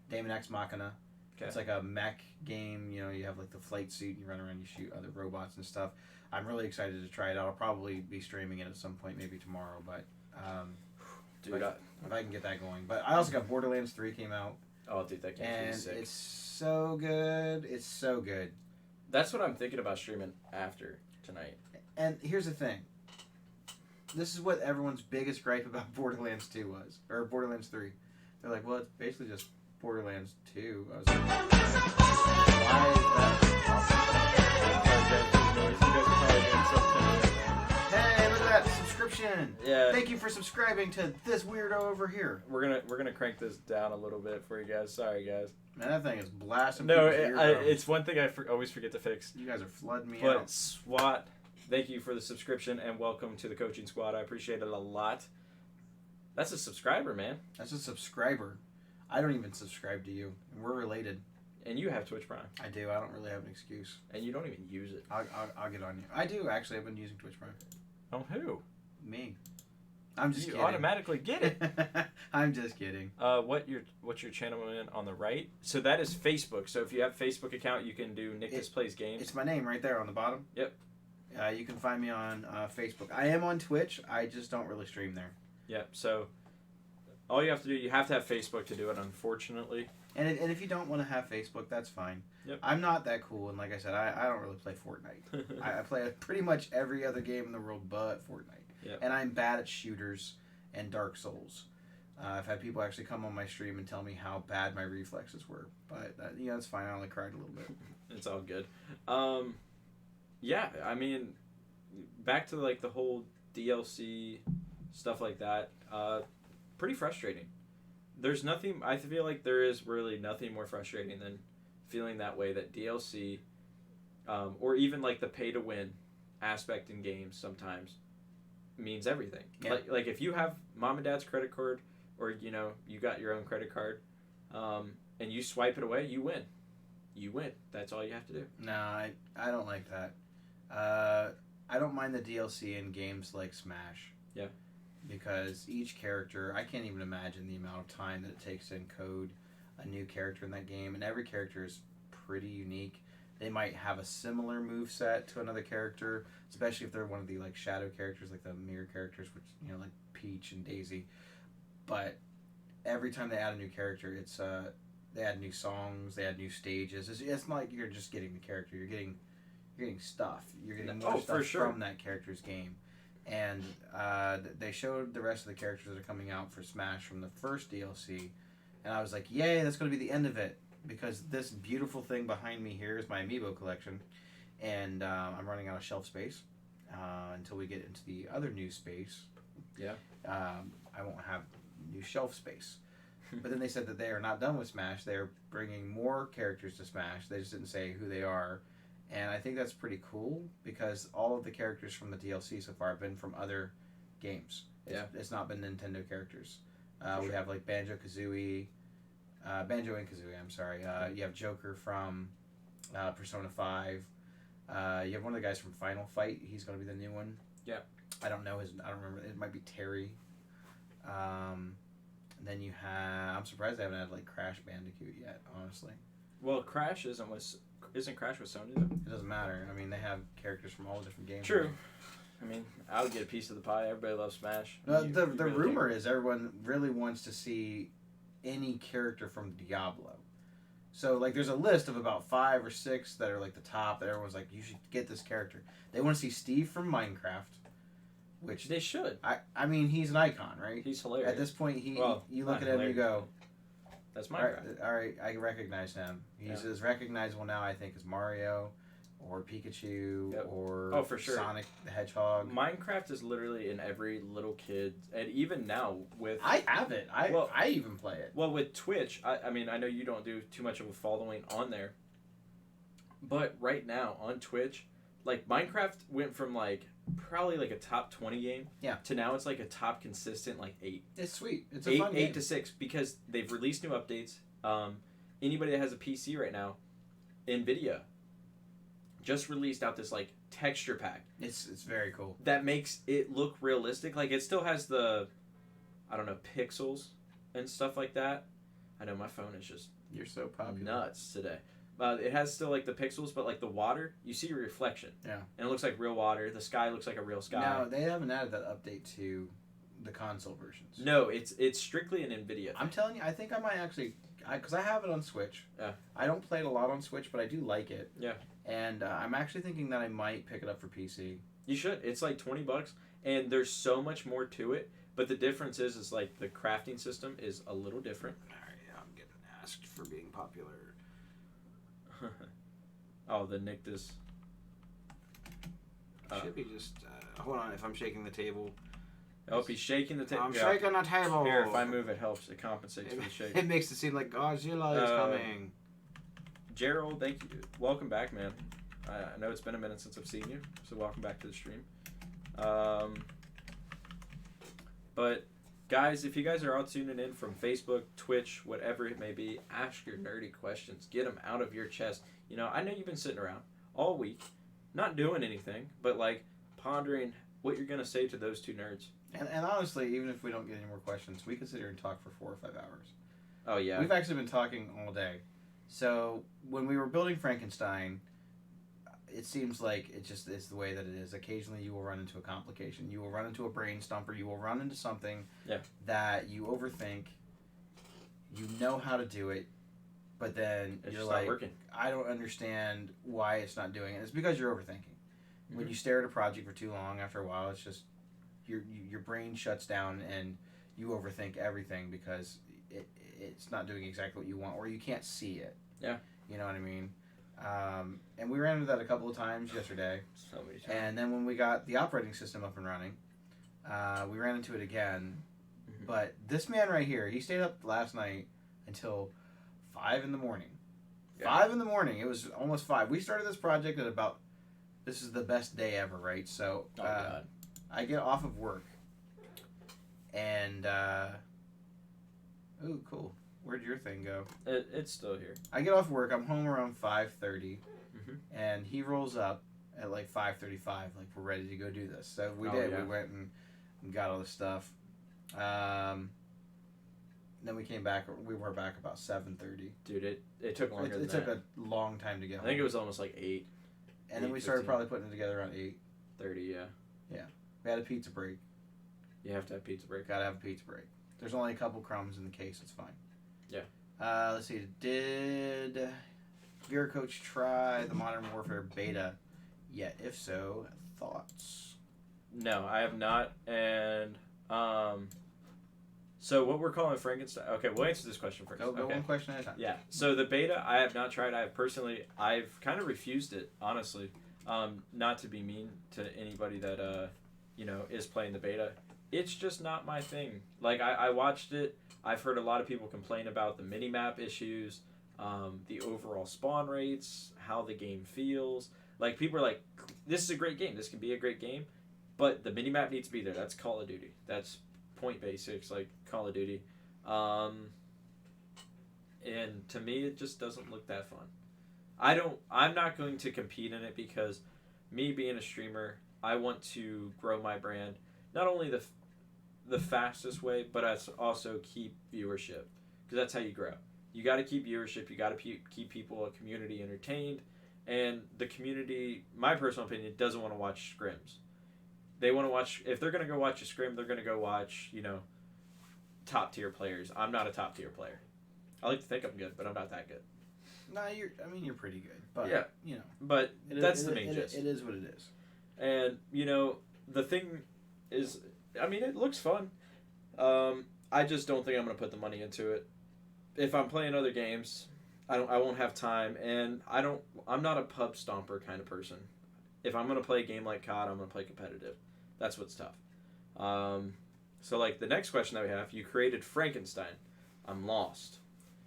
Daemon X Machina. Okay. It's like a mech game. You have like the flight suit, and you run around, you shoot other robots and stuff. I'm really excited to try it out. I'll probably be streaming it at some point, maybe tomorrow. But dude, if I can get that going. But I also got Borderlands 3 came out. Oh, dude, that game is sick. It's so good. It's so good. That's what I'm thinking about streaming after tonight. And here's the thing. This is what everyone's biggest gripe about Borderlands 2 was, or Borderlands 3. They're like, well, it's basically just Borderlands 2. I was like, why is that? Hey, look at that subscription! Yeah. Thank you for subscribing to this weirdo over here. We're gonna crank this down a little bit for you guys. Sorry, guys. Man, that thing is blasting. No, it's one thing I always forget to fix. You guys are flooding me out. But SWAT, thank you for the subscription and welcome to the coaching squad. I appreciate it a lot. That's a subscriber, man. That's a subscriber. I don't even subscribe to you. We're related. And you have Twitch Prime. I do. I don't really have an excuse. And you don't even use it. I'll get on you. I do, actually. I've been using Twitch Prime. Oh, who? Me. I'm just you kidding. automatically get it. I'm just kidding. What's your channel in on the right? So that is Facebook. So if you have a Facebook account, you can do Nick Displays Games. It's my name right there on the bottom. Yep. You can find me on Facebook. I am on Twitch. I just don't really stream there. Yep. So all you have to do, you have to have Facebook to do it, unfortunately. And if you don't want to have Facebook, that's fine. Yep. I'm not that cool, and like I said, I don't really play Fortnite. I play pretty much every other game in the world but Fortnite. Yep. And I'm bad at shooters and Dark Souls. I've had people actually come on my stream and tell me how bad my reflexes were. But, it's fine. I only cried a little bit. It's all good. Yeah, I mean, back to, like, the whole DLC, stuff like that. Pretty frustrating. There's nothing, I feel like there is really nothing more frustrating than feeling that way, that DLC, or even, like, the pay-to-win aspect in games sometimes means everything. Yeah. Like if you have mom and dad's credit card, or you got your own credit card, and you swipe it away, you win. That's all you have to do. No, I don't like that. I don't mind the DLC in games like Smash. Yeah. Because each character, I can't even imagine the amount of time that it takes to encode a new character in that game, and every character is pretty unique. They might have a similar move set to another character, especially if they're one of the like shadow characters, like the mirror characters, which like Peach and Daisy. But every time they add a new character, it's they add new songs, they add new stages. It's not like you're just getting the character; you're getting stuff. You're getting more stuff for sure. from that character's game. And they showed the rest of the characters that are coming out for Smash from the first DLC, and I was like, "Yay! That's going to be the end of it." Because this beautiful thing behind me here is my amiibo collection, and I'm running out of shelf space until we get into the other new space. Yeah. I won't have new shelf space. But then they said that they are not done with Smash. They're bringing more characters to Smash. They just didn't say who they are. And I think that's pretty cool because all of the characters from the DLC so far have been from other games. It's not been Nintendo characters. We have like Banjo-Kazooie, I'm sorry. You have Joker from Persona 5. You have one of the guys from Final Fight. He's going to be the new one. Yeah. I don't remember. It might be Terry. And then you have... I'm surprised they haven't had like Crash Bandicoot yet, honestly. Well, Crash isn't Crash with Sony though? It doesn't matter. I mean, they have characters from all the different games. True. I mean, I would get a piece of the pie. Everybody loves Smash. The rumor is everyone really wants to see any character from Diablo. So, like, there's a list of about 5 or 6 that are, like, the top that everyone's like, you should get this character. They want to see Steve from Minecraft, which... They should. I mean, he's an icon, right? He's hilarious. At this point, you look at him and you go... That's Minecraft. All right, I recognize him. He's as recognizable now, I think, as Mario or Pikachu or for sure. Sonic the Hedgehog. Minecraft is literally in every little kid, and even now with... I have it. I even play it. Well, with Twitch, I mean, I know you don't do too much of a following on there, but right now on Twitch, like, Minecraft went from, like, probably, like, a top 20 game to now it's, like, a top consistent, like, 8. It's sweet. It's a fun game. 8 to 6, because they've released new updates. Anybody that has a PC right now, NVIDIA just released out this, like, texture pack. It's very cool. That makes it look realistic. Like, it still has the, I don't know, pixels and stuff like that. I know my phone is just... You're so popular. Nuts today. It has still, like, the pixels, but, like, the water, you see a reflection. Yeah. And it looks like real water. The sky looks like a real sky. No, they haven't added that update to the console versions. No, it's strictly an NVIDIA thing. I'm telling you, I think I might actually... Because I have it on Switch. Yeah. I don't play it a lot on Switch, but I do like it. Yeah. And I'm actually thinking that I might pick it up for PC. You should. It's like $20, and there's so much more to it. But the difference is like the crafting system is a little different. All right, I'm getting asked for being popular. Oh, the Nick does. Should be just. Hold on, if I'm shaking the table. Oh, he's shaking the table. I'm shaking the table. Here, if I move, it helps. It compensates for the shake. It makes it seem like Godzilla is coming. Gerald, thank you. Welcome back, man. I know it's been a minute since I've seen you, so welcome back to the stream. But guys, if you guys are all tuning in from Facebook, Twitch, whatever it may be, ask your nerdy questions. Get them out of your chest. You know, I know you've been sitting around all week, not doing anything, but like pondering what you're gonna say to those two nerds. And honestly, even if we don't get any more questions, we could sit here and talk for 4 or 5 hours. Oh yeah. We've actually been talking all day. So when we were building Frankenstein, it seems like it's the way that it is. Occasionally you will run into a complication. You will run into a brain stumper. You will run into something that you overthink. You know how to do it, but then It's you're just like, not working. I don't understand why it's not doing it. It's because you're overthinking. Mm-hmm. When you stare at a project for too long, after a while, it's just your brain shuts down and you overthink everything because it's not doing exactly what you want, or you can't see it. Yeah. You know what I mean? And we ran into that a couple of times yesterday. So many times. And then when we got the operating system up and running, we ran into it again. Mm-hmm. But this man right here, he stayed up last night until 5 in the morning. Yeah. 5 in the morning. It was almost 5. We started this project at about, this is the best day ever, right? So God. I get off of work. And, ooh, cool. Where'd your thing go? It's still here. I get off work. I'm home around 5:30, Mm-hmm. and he rolls up at like 5:35. Like, we're ready to go do this. So we Oh, did. yeah. We went and got all the stuff. Then we came back. We were back about 7:30. Dude, it took longer It than took that. a long time to get I home. think it was almost like 8. And then we started 8:15. probably putting it together around 8. 30, yeah. We had a pizza break. You have to have pizza break. Gotta have a pizza break. There's only a couple crumbs in the case. It's fine. Yeah. Let's see. Did Vera Coach try the Modern Warfare beta yet? If so, thoughts? No, I have not. And so what we're calling Frankenstein. Okay, we'll answer this question first. Go okay. one question at a time. Yeah. So the beta, I have not tried. I've kind of refused it, honestly. Not to be mean to anybody that is playing the beta. It's just not my thing. Like I watched it. I've heard a lot of people complain about the minimap issues, the overall spawn rates, how the game feels. Like people are like, this is a great game. This can be a great game, but the minimap needs to be there. That's Call of Duty. That's point basics like Call of Duty. And to me, it just doesn't look that fun. I'm not going to compete in it because me being a streamer, I want to grow my brand. Not only the fastest way, but also keep viewership, because that's how you grow. You got to keep viewership. You got to keep people, a community, entertained, and the community, my personal opinion, doesn't want to watch scrims. They want to watch, if they're gonna go watch a scrim, they're gonna go watch top tier players. I'm not a top tier player. I like to think I'm good, but I'm not that good. No, you're pretty good. But Yeah. But that's the main gist. It is what it is. And the thing is, I mean, it looks fun. I just don't think I'm gonna put the money into it. If I'm playing other games, I won't have time, and I'm not a pub stomper kind of person. If I'm gonna play a game like COD, I'm gonna play competitive. That's what's tough. So like the next question that we have, you created Frankenstein. I'm lost.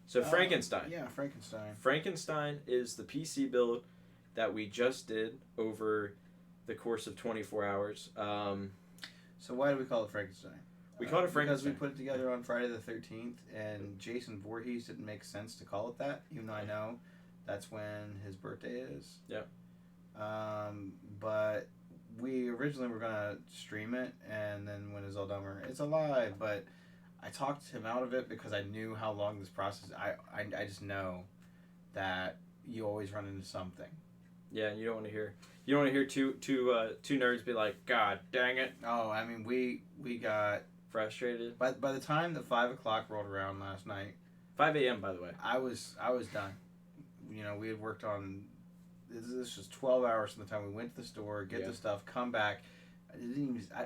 So Frankenstein. Yeah, Frankenstein. Frankenstein is the PC build that we just did over the course of 24 hours. So why do we call it Frankenstein? We called it Frankenstein. Because we put it together on Friday the 13th, and Jason Voorhees didn't make sense to call it that, even though I know that's when his birthday is. Yeah. But we originally were going to stream it, and then when it's all done, it's alive, but I talked him out of it because I knew how long this process. I just know that you always run into something. Yeah, and you don't want to hear two nerds be like, God dang it. Oh, I mean, we got Frustrated. by the time the 5 o'clock rolled around last night, 5 a.m. by the way. I was done. We had worked on this was 12 hours from the time we went to the store, get the stuff, come back.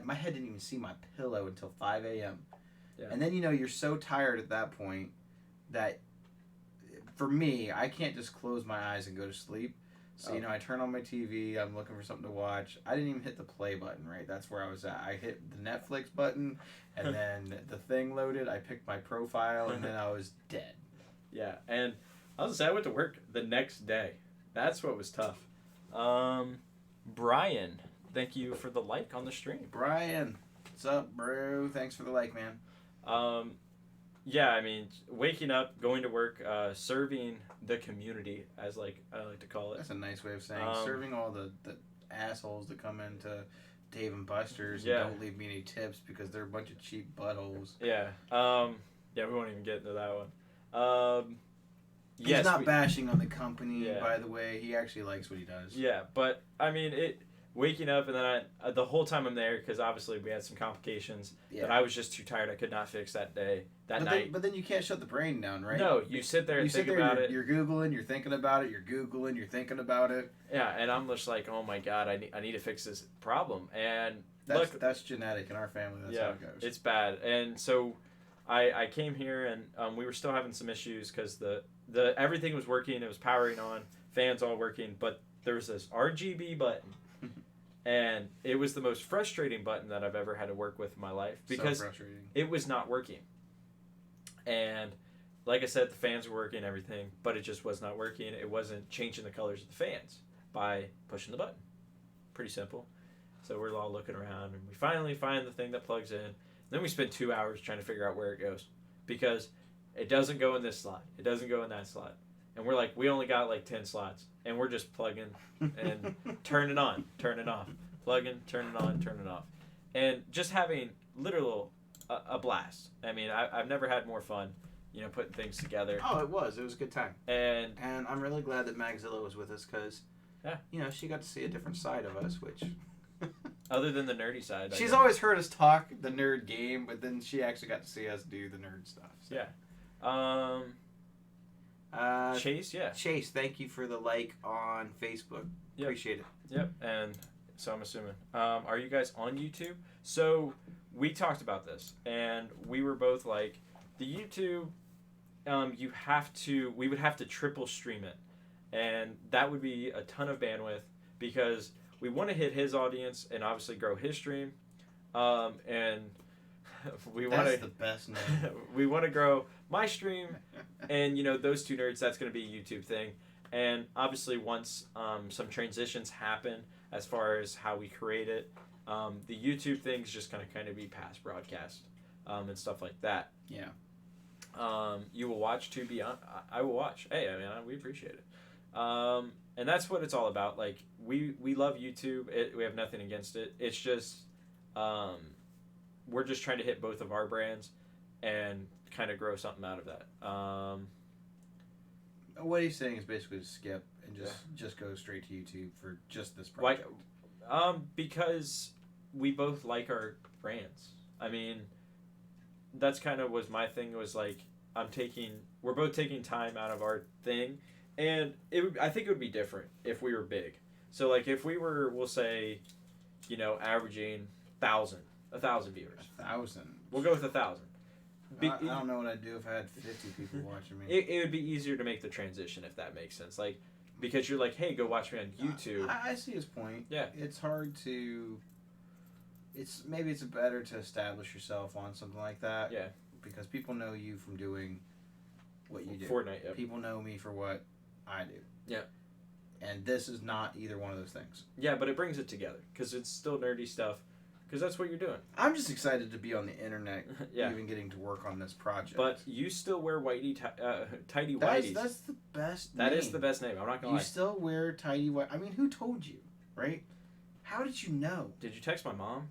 My head didn't even see my pillow until 5 a.m. Yeah. And then you're so tired at that point that for me, I can't just close my eyes and go to sleep. So I turn on my TV, I'm looking for something to watch. I didn't even hit the play button, right? That's where I was at. I hit the Netflix button, and then the thing loaded. I picked my profile, and then I was dead. Yeah, and I was gonna say I went to work the next day. That's what was tough. Brian, thank you for the like on the stream. Brian, what's up, bro? Thanks for the like, man. Yeah, I mean, waking up, going to work, serving the community, as I like to call it. That's a nice way of saying serving all the assholes that come in to Dave and Buster's Yeah. and don't leave me any tips because they're a bunch of cheap buttholes. Yeah. Yeah, we won't even get into that one. He's not bashing on the company, Yeah. by the way. He actually likes what he does. Yeah, but I mean, waking up and then the whole time I'm there, because obviously we had some complications that I was just too tired. I could not fix that night. But then you can't shut the brain down, right? No, you sit there and think about it. You're Googling, you're thinking about it, you're Googling, you're thinking about it. Yeah, and I'm just like, oh my God, I need to fix this problem. And that's genetic in our family. That's how it goes. It's bad. And so I came here and we were still having some issues because the everything was working. It was powering on, fans all working, but there was this RGB button. And it was the most frustrating button that I've ever had to work with in my life because it was not working. And like I said, the fans were working, everything, but it just was not working. It wasn't changing the colors of the fans by pushing the button. Pretty simple. So we're all looking around, and we finally find the thing that plugs in. Then we spend 2 hours trying to figure out where it goes because it doesn't go in this slot. It doesn't go in that slot. And we're like, we only got like 10 slots, and we're just plugging and turn it on, turn it off, plugging, turn it on, turn it off, and just having literal a blast. I mean, I've never had more fun, putting things together. Oh, it was a good time. And I'm really glad that Magzilla was with us because, she got to see a different side of us, which. Other than the nerdy side, she's always heard us talk the nerd game, but then she actually got to see us do the nerd stuff. So. Yeah. Chase, Chase, thank you for the like on Facebook. Yep. Appreciate it. Yep, and so I'm assuming. Are you guys on YouTube? So we talked about this, and we were both like, the YouTube, we would have to triple stream it, and that would be a ton of bandwidth because we want to hit his audience and obviously grow his stream, and that's the best name. We want to grow my stream, and those two nerds. That's going to be a YouTube thing, and obviously once some transitions happen as far as how we create it, the YouTube thing's just going to kind of be past broadcast and stuff like that. Yeah. You will watch to be on. I will watch. Hey, I mean, we appreciate it. And that's what it's all about. Like we love YouTube. We have nothing against it. It's just we're just trying to hit both of our brands and kind of grow something out of that. What he's saying is basically to skip and just go straight to YouTube for just this project. Because we both like our brands. I mean, that's kind of was my thing. Was like we're both taking time out of our thing, and I think it would be different if we were big. So like if we were, we'll say, averaging 1,000 viewers. 1,000. We'll go with 1,000. I don't know what I'd do if I had 50 people watching me. It would be easier to make the transition if that makes sense. Like, because you're like, hey, go watch me on YouTube. I see his point. Yeah. It's hard to. Maybe it's better to establish yourself on something like that. Yeah. Because people know you from doing what you do. Fortnite. Yep. People know me for what I do. Yeah. And this is not either one of those things. Yeah, but it brings it together because it's still nerdy stuff. Because that's what you're doing. I'm just excited to be on the internet, yeah. Even getting to work on this project. But you still wear tidy whities. That's the best That name. is the best name. I'm not going to lie. You still wear tidy white. I mean, who told you, right? How did you know? Did you text my mom?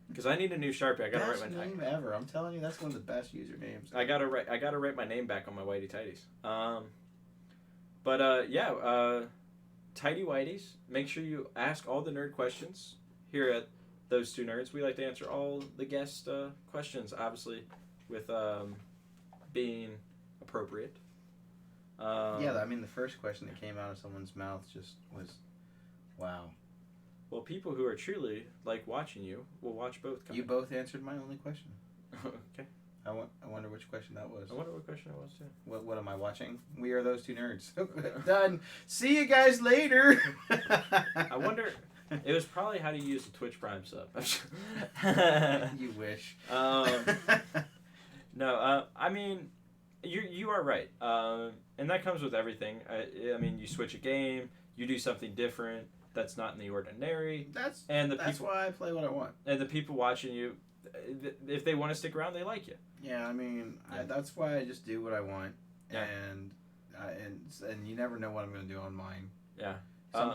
Because I need a new Sharpie. I got to write my name ever. I'm telling you, that's one of the best usernames. I got to write my name back on my whitey tidies. Tidy whities. Make sure you ask all the nerd questions here at Those Two Nerds. We like to answer all the guest questions, obviously, with being appropriate. I mean, the first question that came out of someone's mouth just was, wow. Well, people who are truly, like, watching you will watch both. You both answered my only question. Okay. I wonder which question that was. I wonder what question it was, too. What am I watching? We are Those Two Nerds. Done. See you guys later. I wonder... It was probably how to use the Twitch Prime sub. You wish. No, I mean, you are right. And that comes with everything. I mean, you switch a game, you do something different that's not in the ordinary. That's people, why I play what I want. And the people watching you, if they want to stick around, they like you. Yeah, I mean, that's why I just do what I want. Yeah. And you never know what I'm going to do on mine. Yeah.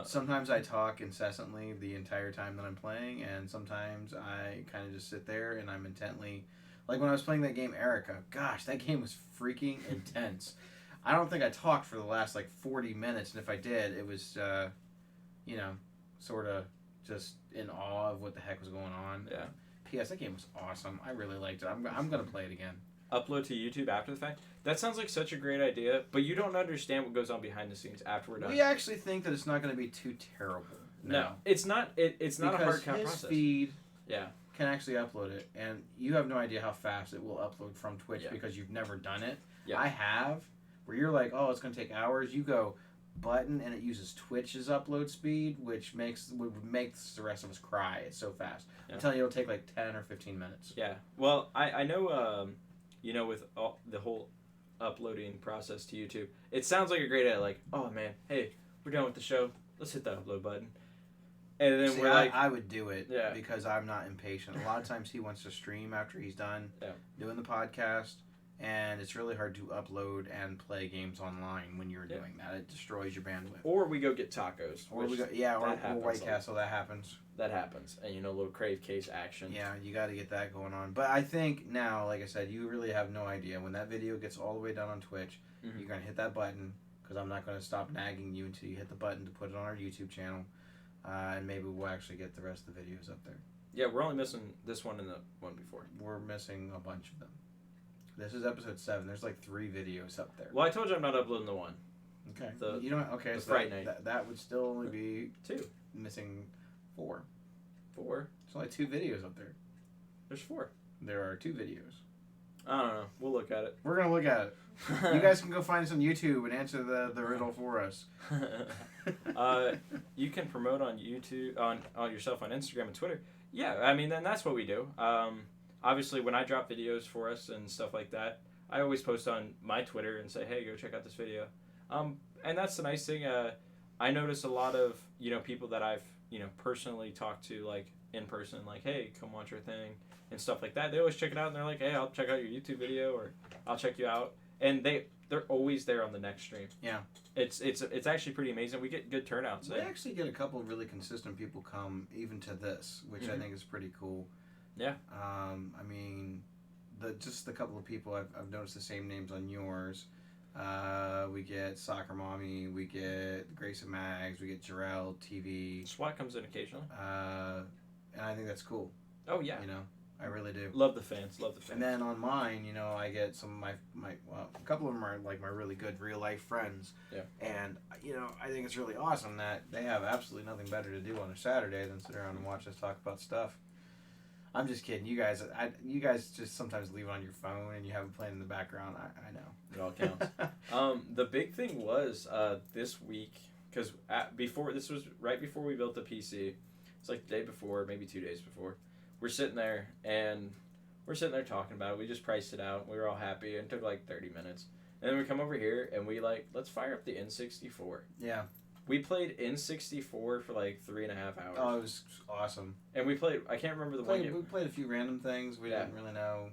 Sometimes I talk incessantly the entire time that I'm playing, and sometimes I kind of just sit there and I'm intently... Like when I was playing that game, Erica, gosh, that game was freaking intense. I don't think I talked for the last, 40 minutes, and if I did, it was, sort of just in awe of what the heck was going on. Yeah. P.S. That game was awesome. I really liked it. I'm going to play it again. Upload to YouTube after the fact? That sounds like such a great idea, but you don't understand what goes on behind the scenes after we're done. We actually think that it's not going to be too terrible. No, it's not. It's not a hard count his process. feed Yeah. can actually upload it, and you have no idea how fast it will upload from Twitch Yeah. because you've never done it. Yeah. I have, where you're like, oh, it's going to take hours. You go button, and it uses Twitch's upload speed, which makes the rest of us cry. It's so fast. Yeah. I'm telling you, it'll take 10 or 15 minutes. Yeah. Well, I know, with all, the whole uploading process to YouTube, it sounds like a great idea. Like, oh man, hey, we're done with the show. Let's hit the upload button. And then we're like, I would do it Yeah. because I'm not impatient. A lot of times he wants to stream after he's done doing the podcast, and it's really hard to upload and play games online when you're doing that. It destroys your bandwidth. or we go get tacos. Or which or happens White a lot. Castle. That happens. That happens, and a little crave case action. Yeah, you got to get that going on. But I think now, like I said, you really have no idea when that video gets all the way done on Twitch. Mhm. You're gonna hit that button because I'm not gonna stop nagging you until you hit the button to put it on our YouTube channel, and maybe we'll actually get the rest of the videos up there. Yeah, we're only missing this one and the one before. We're missing a bunch of them. This is episode 7. There's 3 videos up there. Well, I told you I'm not uploading the one. Okay. The- You don't. Okay. the So Fright Night. that would still only be 2. missing 4. 4. There's only 2 videos up there. There's 4. There are 2 videos. I don't know. We'll look at it. We're gonna look at it. You guys can go find us on YouTube and answer the riddle for us. You can promote on YouTube on yourself on Instagram and Twitter. Yeah, I mean, then that's what we do. Obviously, when I drop videos for us and stuff like that, I always post on my Twitter and say, "Hey, go check out this video." And that's the nice thing. I notice a lot of people that I've personally talked to in person, "Hey, come watch our thing," and stuff like that. They always check it out and they're like, "Hey, I'll check out your YouTube video," or "I'll check you out." And they're always there on the next stream. Yeah. It's actually pretty amazing. We get good turnouts. We actually get a couple of really consistent people come even to this, which I think is pretty cool. Yeah. I mean, just the couple of people I've noticed the same names on yours. We get Soccer Mommy, we get Grace and Mags, we get Jarrell TV. SWAT comes in occasionally. And I think that's cool. Oh yeah. I really do. Love the fans. Love the fans. And then on mine, I get some of my a couple of them are my really good real life friends. Yeah. And I think it's really awesome that they have absolutely nothing better to do on a Saturday than sit around and watch us talk about stuff. I'm just kidding. You guys just sometimes leave it on your phone and you have it playing in the background. I know. It all counts. The big thing was this week, because this was right before we built the PC. It's like the day before, maybe 2 days before. We're sitting there talking about it. We just priced it out. We were all happy, and it took 30 minutes. And then we come over here and we let's fire up the N64. Yeah. We played N64 for 3.5 hours. Oh, it was awesome. And we played. I can't remember the one game. We played a few random things. We didn't really know.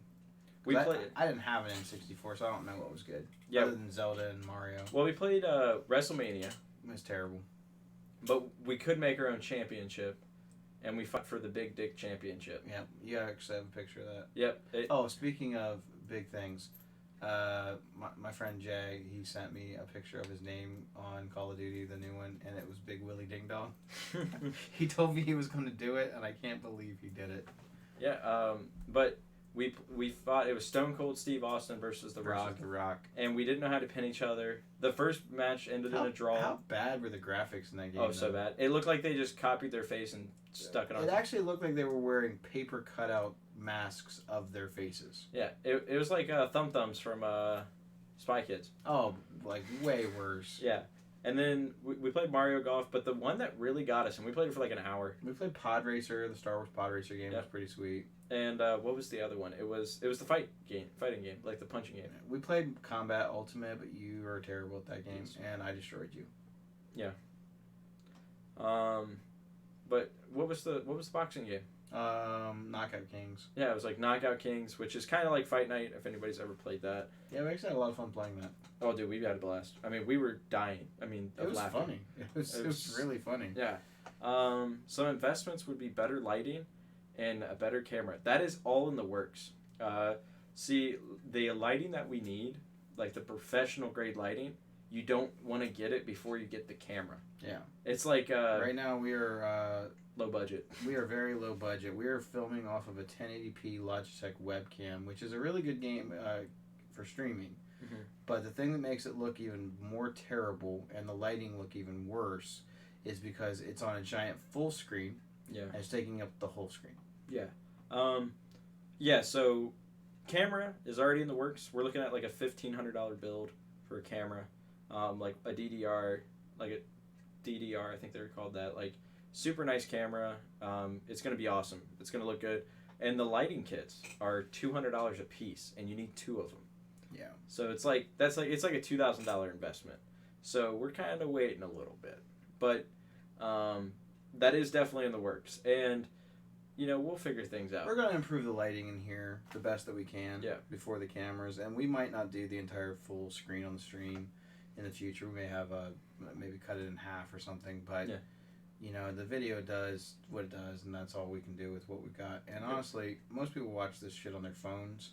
I didn't have an N64, so I don't know what was good. Yeah. Other than Zelda and Mario. Well, we played WrestleMania. It was terrible. But we could make our own championship, and we fought for the Big Dick Championship. Yeah, you actually have a picture of that. Yep. Speaking of big things, my friend Jay, he sent me a picture of his name on Call of Duty, the new one, and it was Big Willie Ding Dong. He told me he was going to do it, and I can't believe he did it. Yeah, but we fought. It was Stone Cold Steve Austin versus The Rock. And we didn't know how to pin each other. The first match ended in a draw. How bad were the graphics in that game? Oh, so bad. It looked like they just copied their face and stuck it on. It actually looked like they were wearing paper cutout masks of their faces. Yeah, it was like Thumb Thumbs from Spy Kids. Oh, way worse. Yeah. And then we played Mario Golf, but the one that really got us, and we played it for an hour. We played Pod Racer, the Star Wars Pod Racer game. Yep. Was pretty sweet. And what was the other one? It was the fighting game, like the punching game. We played Combat Ultimate, but you were terrible at that game, and I destroyed you. Yeah. But what was the boxing game? Knockout Kings. Yeah, it was like Knockout Kings, which is kind of like Fight Night, if anybody's ever played that. Yeah, we actually had a lot of fun playing that. Oh, dude, we had a blast. I mean, we were dying. I mean, It of was laughter. funny. It was really funny. Yeah. Some investments would be better lighting and a better camera. That is all in the works. See, the lighting that we need, like the professional grade lighting, you don't want to get it before you get the camera. Yeah. It's like right now we are low budget. We are very low budget. We are filming off of a 1080p Logitech webcam, which is a really good game for streaming. Mm-hmm. But the thing that makes it look even more terrible and the lighting look even worse is because it's on a giant full screen. Yeah. And it's taking up the whole screen. Yeah. Yeah, so camera is already in the works. We're looking at like a $1,500 build for a camera. Like a DDR, I think they were called that. Like, super nice camera. It's going to be awesome. It's going to look good. And the lighting kits are $200 a piece, and you need 2 of them. Yeah. So it's like a $2,000 investment. So we're kind of waiting a little bit, but that is definitely in the works, and we'll figure things out. We're gonna improve the lighting in here the best that we can. Yeah. Before the cameras, and we might not do the entire full screen on the stream in the future. We may have maybe cut it in half or something, but. Yeah. The video does what it does, and that's all we can do with what we've got. And honestly, most people watch this shit on their phones.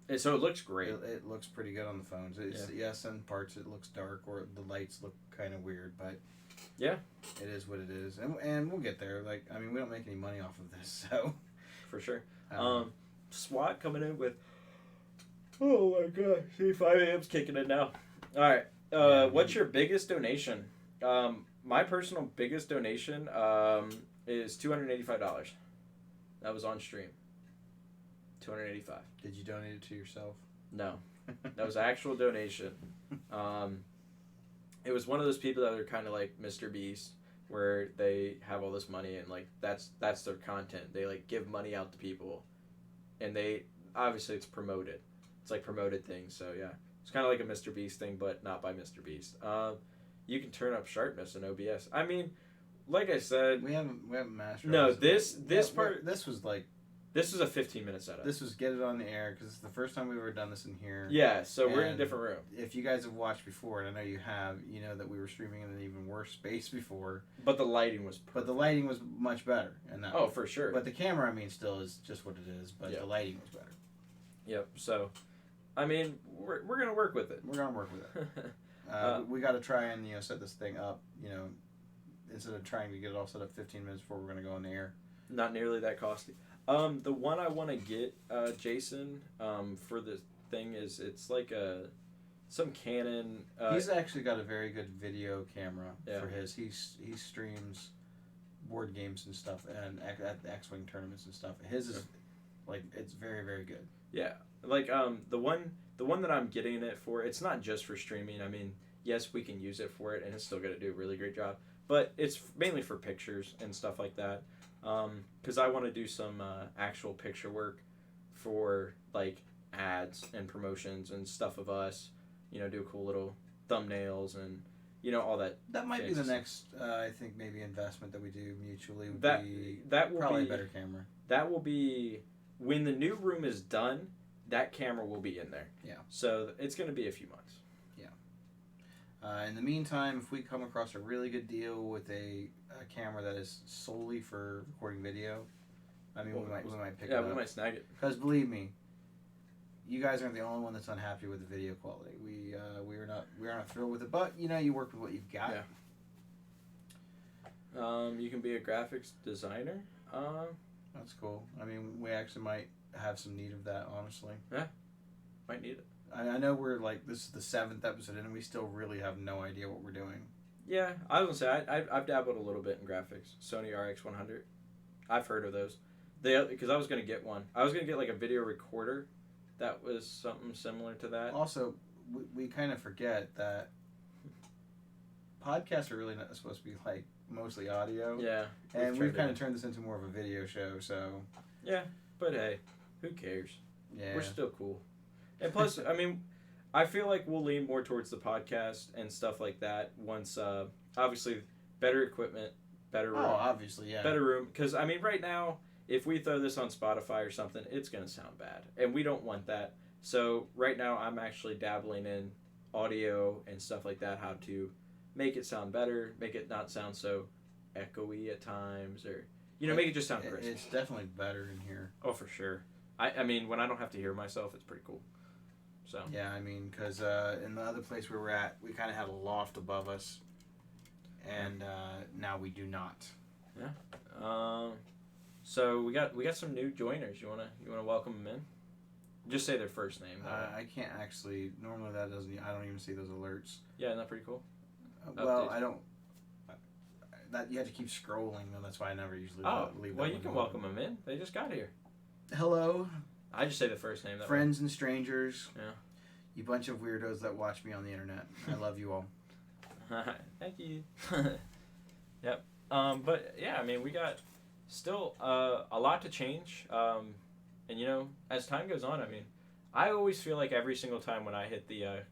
And so it looks great. It looks pretty good on the phones. Yes, in parts it looks dark or the lights look kind of weird, but yeah, it is what it is, and we'll get there. Like, I mean, we don't make any money off of this, so for sure. SWAT coming in with, oh my god, see 5 a.m.'s kicking in now. All right, what's your biggest donation? My personal biggest donation is $285. That was on stream. $285. Did you donate it to yourself? No, that was actual donation. It was one of those people that are kind of like Mr. Beast, where they have all this money and like that's their content. They like give money out to people, and they obviously it's promoted. It's like promoted things. So yeah, it's kind of like a Mr. Beast thing, but not by Mr. Beast. You can turn up sharpness in OBS. I mean, like I said, we haven't mastered. No, this part. This was like. This was a 15-minute setup. This was get it on the air because it's the first time we've ever done this in here. Yeah, so we're in a different room. If you guys have watched before, and I know you have, you know that we were streaming in an even worse space before. But the lighting was perfect. But the lighting was much better. For sure. But the camera, I mean, still is just what it is. But the lighting was better. Yep. So, I mean, we're gonna work with it. We're gonna work with it. We got to try and set this thing up. Instead of trying to get it all set up 15 minutes before we're gonna go on the air. Not nearly that costly. The one I want to get, Jason, for the thing it's like some Canon. He's actually got a very good video camera for his. He streams board games and stuff and at the X-Wing tournaments and stuff. His is like it's very, very good. Yeah, like the one that I'm getting it for, it's not just for streaming. I mean, yes, we can use it for it, and it's still gonna do a really great job. But it's mainly for pictures and stuff like that. Because I want to do some actual picture work for like ads and promotions and stuff of us. Do cool little thumbnails and all that. That might be the next. I think maybe investment that we do mutually. Would that will probably be a better camera. That will be when the new room is done. That camera will be in there. Yeah. So it's going to be a few months. In the meantime, if we come across a really good deal with a camera that is solely for recording video, I mean, we might pick it up. Yeah, we might snag it. Because believe me, you guys aren't the only one that's unhappy with the video quality. We are not thrilled with it, but you work with what you've got. Yeah. You can be a graphics designer. That's cool. I mean, we actually might have some need of that, honestly. Yeah, might need it. I know we're like, this is the 7th episode in, and we still really have no idea what we're doing. Yeah, I was going to say, I've dabbled a little bit in graphics. Sony RX100. I've heard of those. Because I was going to get one. I was going to get like a video recorder that was something similar to that. Also, we kind of forget that podcasts are really not supposed to be like mostly audio. Yeah. And we've kind of turned this into more of a video show, so. Yeah, but hey, who cares? Yeah. We're still cool. And plus, I mean, I feel like we'll lean more towards the podcast and stuff like that once, obviously, better equipment, better room. Oh, obviously, yeah. Better room. Because, I mean, right now, if we throw this on Spotify or something, it's going to sound bad. And we don't want that. So right now I'm actually dabbling in audio and stuff like that, how to make it sound better, make it not sound so echoey at times, or, make it just sound crisp. It's definitely better in here. Oh, for sure. I mean, when I don't have to hear myself, it's pretty cool. So. Yeah, I mean, because in the other place we were at, we kind of had a loft above us, and now we do not. Yeah. So we got some new joiners. You wanna welcome them in? Just say their first name. I can't actually. Normally that doesn't. I don't even see those alerts. Yeah, isn't that pretty cool? Well, Updates. I don't. That you have to keep scrolling, and that's why I never usually leave. Well, that you can one welcome them in. They just got here. Hello, I just say the first name. That friends and strangers. Yeah. You bunch of weirdos that watch me on the internet. I love you all. Thank you. Yep. But yeah, I mean, we got still a lot to change. And as time goes on, I mean, I always feel like every single time when I hit the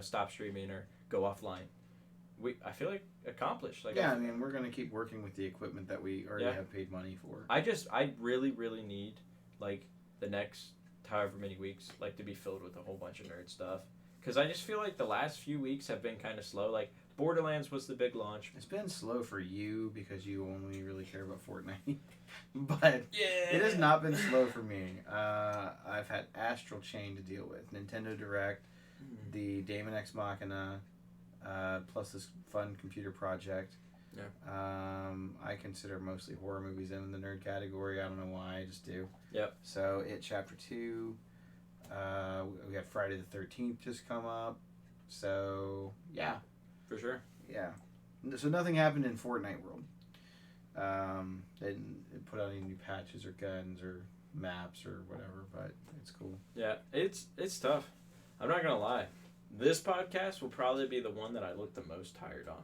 stop streaming or go offline, I feel like accomplished. Like, yeah, I mean, we're gonna keep working with the equipment that we already have paid money for. I really, really need like the next however many weeks like to be filled with a whole bunch of nerd stuff, because I just feel like the last few weeks have been kind of slow. Like Borderlands was the big launch. It's been slow for you because you only really care about Fortnite, but it has not been slow for me. I've had Astral Chain to deal with, Nintendo Direct, the Daemon Ex Machina, plus this fun computer project. Yeah. I consider mostly horror movies in the nerd category. I don't know why, I just do. Yep. So It Chapter 2. We have Friday the 13th just come up. So yeah. For sure. Yeah. So nothing happened in Fortnite world. They didn't put out any new patches or guns or maps or whatever, but it's cool. Yeah, it's tough. I'm not gonna lie. This podcast will probably be the one that I look the most tired on.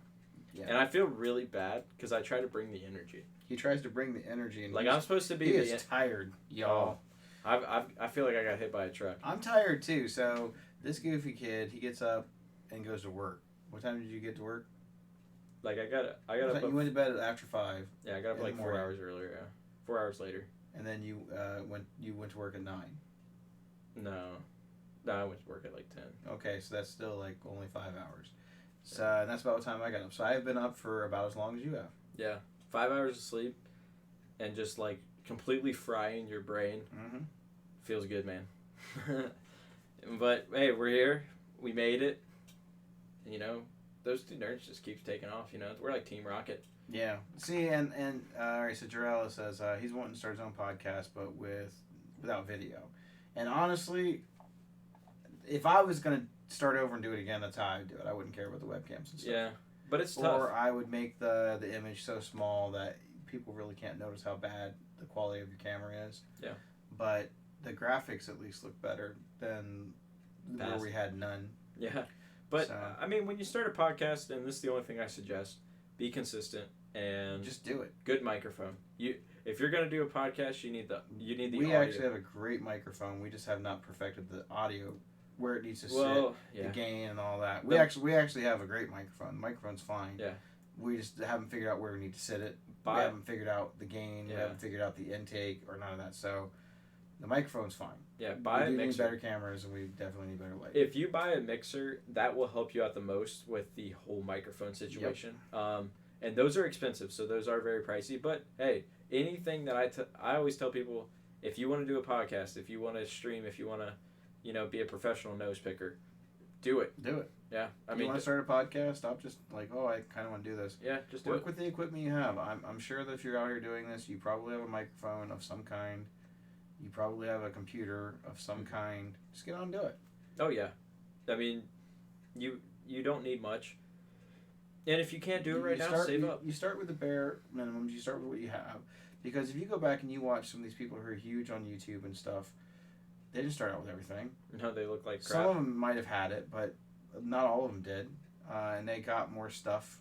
Yeah. And I feel really bad because I try to bring the energy. He tries to bring the energy, and like I'm supposed to be. He is tired, y'all. I feel like I got hit by a truck. I'm tired too. So this goofy kid, he gets up and goes to work. What time did you get to work? Like I got up. You went to bed after 5. Yeah, I got up like 4 hours earlier. Yeah, 4 hours later. And then you went to work at 9. No, I went to work at like 10. Okay, so that's still like only 5 hours. So and that's about the time I got up. So I have been up for about as long as you have. Yeah, 5 hours of sleep, and just like completely frying your brain. Mm-hmm. Feels good, man. But hey, we're here. We made it. Those two nerds just keeps taking off. We're like Team Rocket. Yeah. See, and all right. So Jarella says he's wanting to start his own podcast, but without video. And honestly, if I was gonna start over and do it again, that's how I'd do it. I wouldn't care about the webcams and stuff. Yeah, but it's tough. Or I would make the image so small that people really can't notice how bad the quality of your camera is. Yeah. But the graphics at least look better than where we had none. Yeah. But, I mean, when you start a podcast, and this is the only thing I suggest, be consistent and... just do it. Good microphone. If you're going to do a podcast, you need the audio. We actually have a great microphone. We just have not perfected the audio where it needs to sit, the gain and all that. We actually have a great microphone. The microphone's fine. Yeah. We just haven't figured out where we need to sit it. We haven't figured out the gain. We haven't figured out the intake or none of that. So... the microphone's fine. Yeah, buy a mixer. We need better cameras, and we definitely need better lighting. If you buy a mixer, that will help you out the most with the whole microphone situation. Yep. And those are expensive, so those are very pricey. But hey, anything that I always tell people, if you want to do a podcast, if you want to stream, if you want to, be a professional nose picker, do it. Do it. Yeah, I mean, you want to start a podcast? Stop just like, oh, I kind of want to do this. Yeah, just do Work with the equipment you have. I'm sure that if you're out here doing this, you probably have a microphone of some kind. You probably have a computer of some kind. Just get on and do it. Oh, yeah. I mean, you don't need much. And if you can't do it right now, save up. You start with the bare minimums. You start with what you have. Because if you go back and you watch some of these people who are huge on YouTube and stuff, they didn't start out with everything. No, they look like crap. Some of them might have had it, but not all of them did. And they got more stuff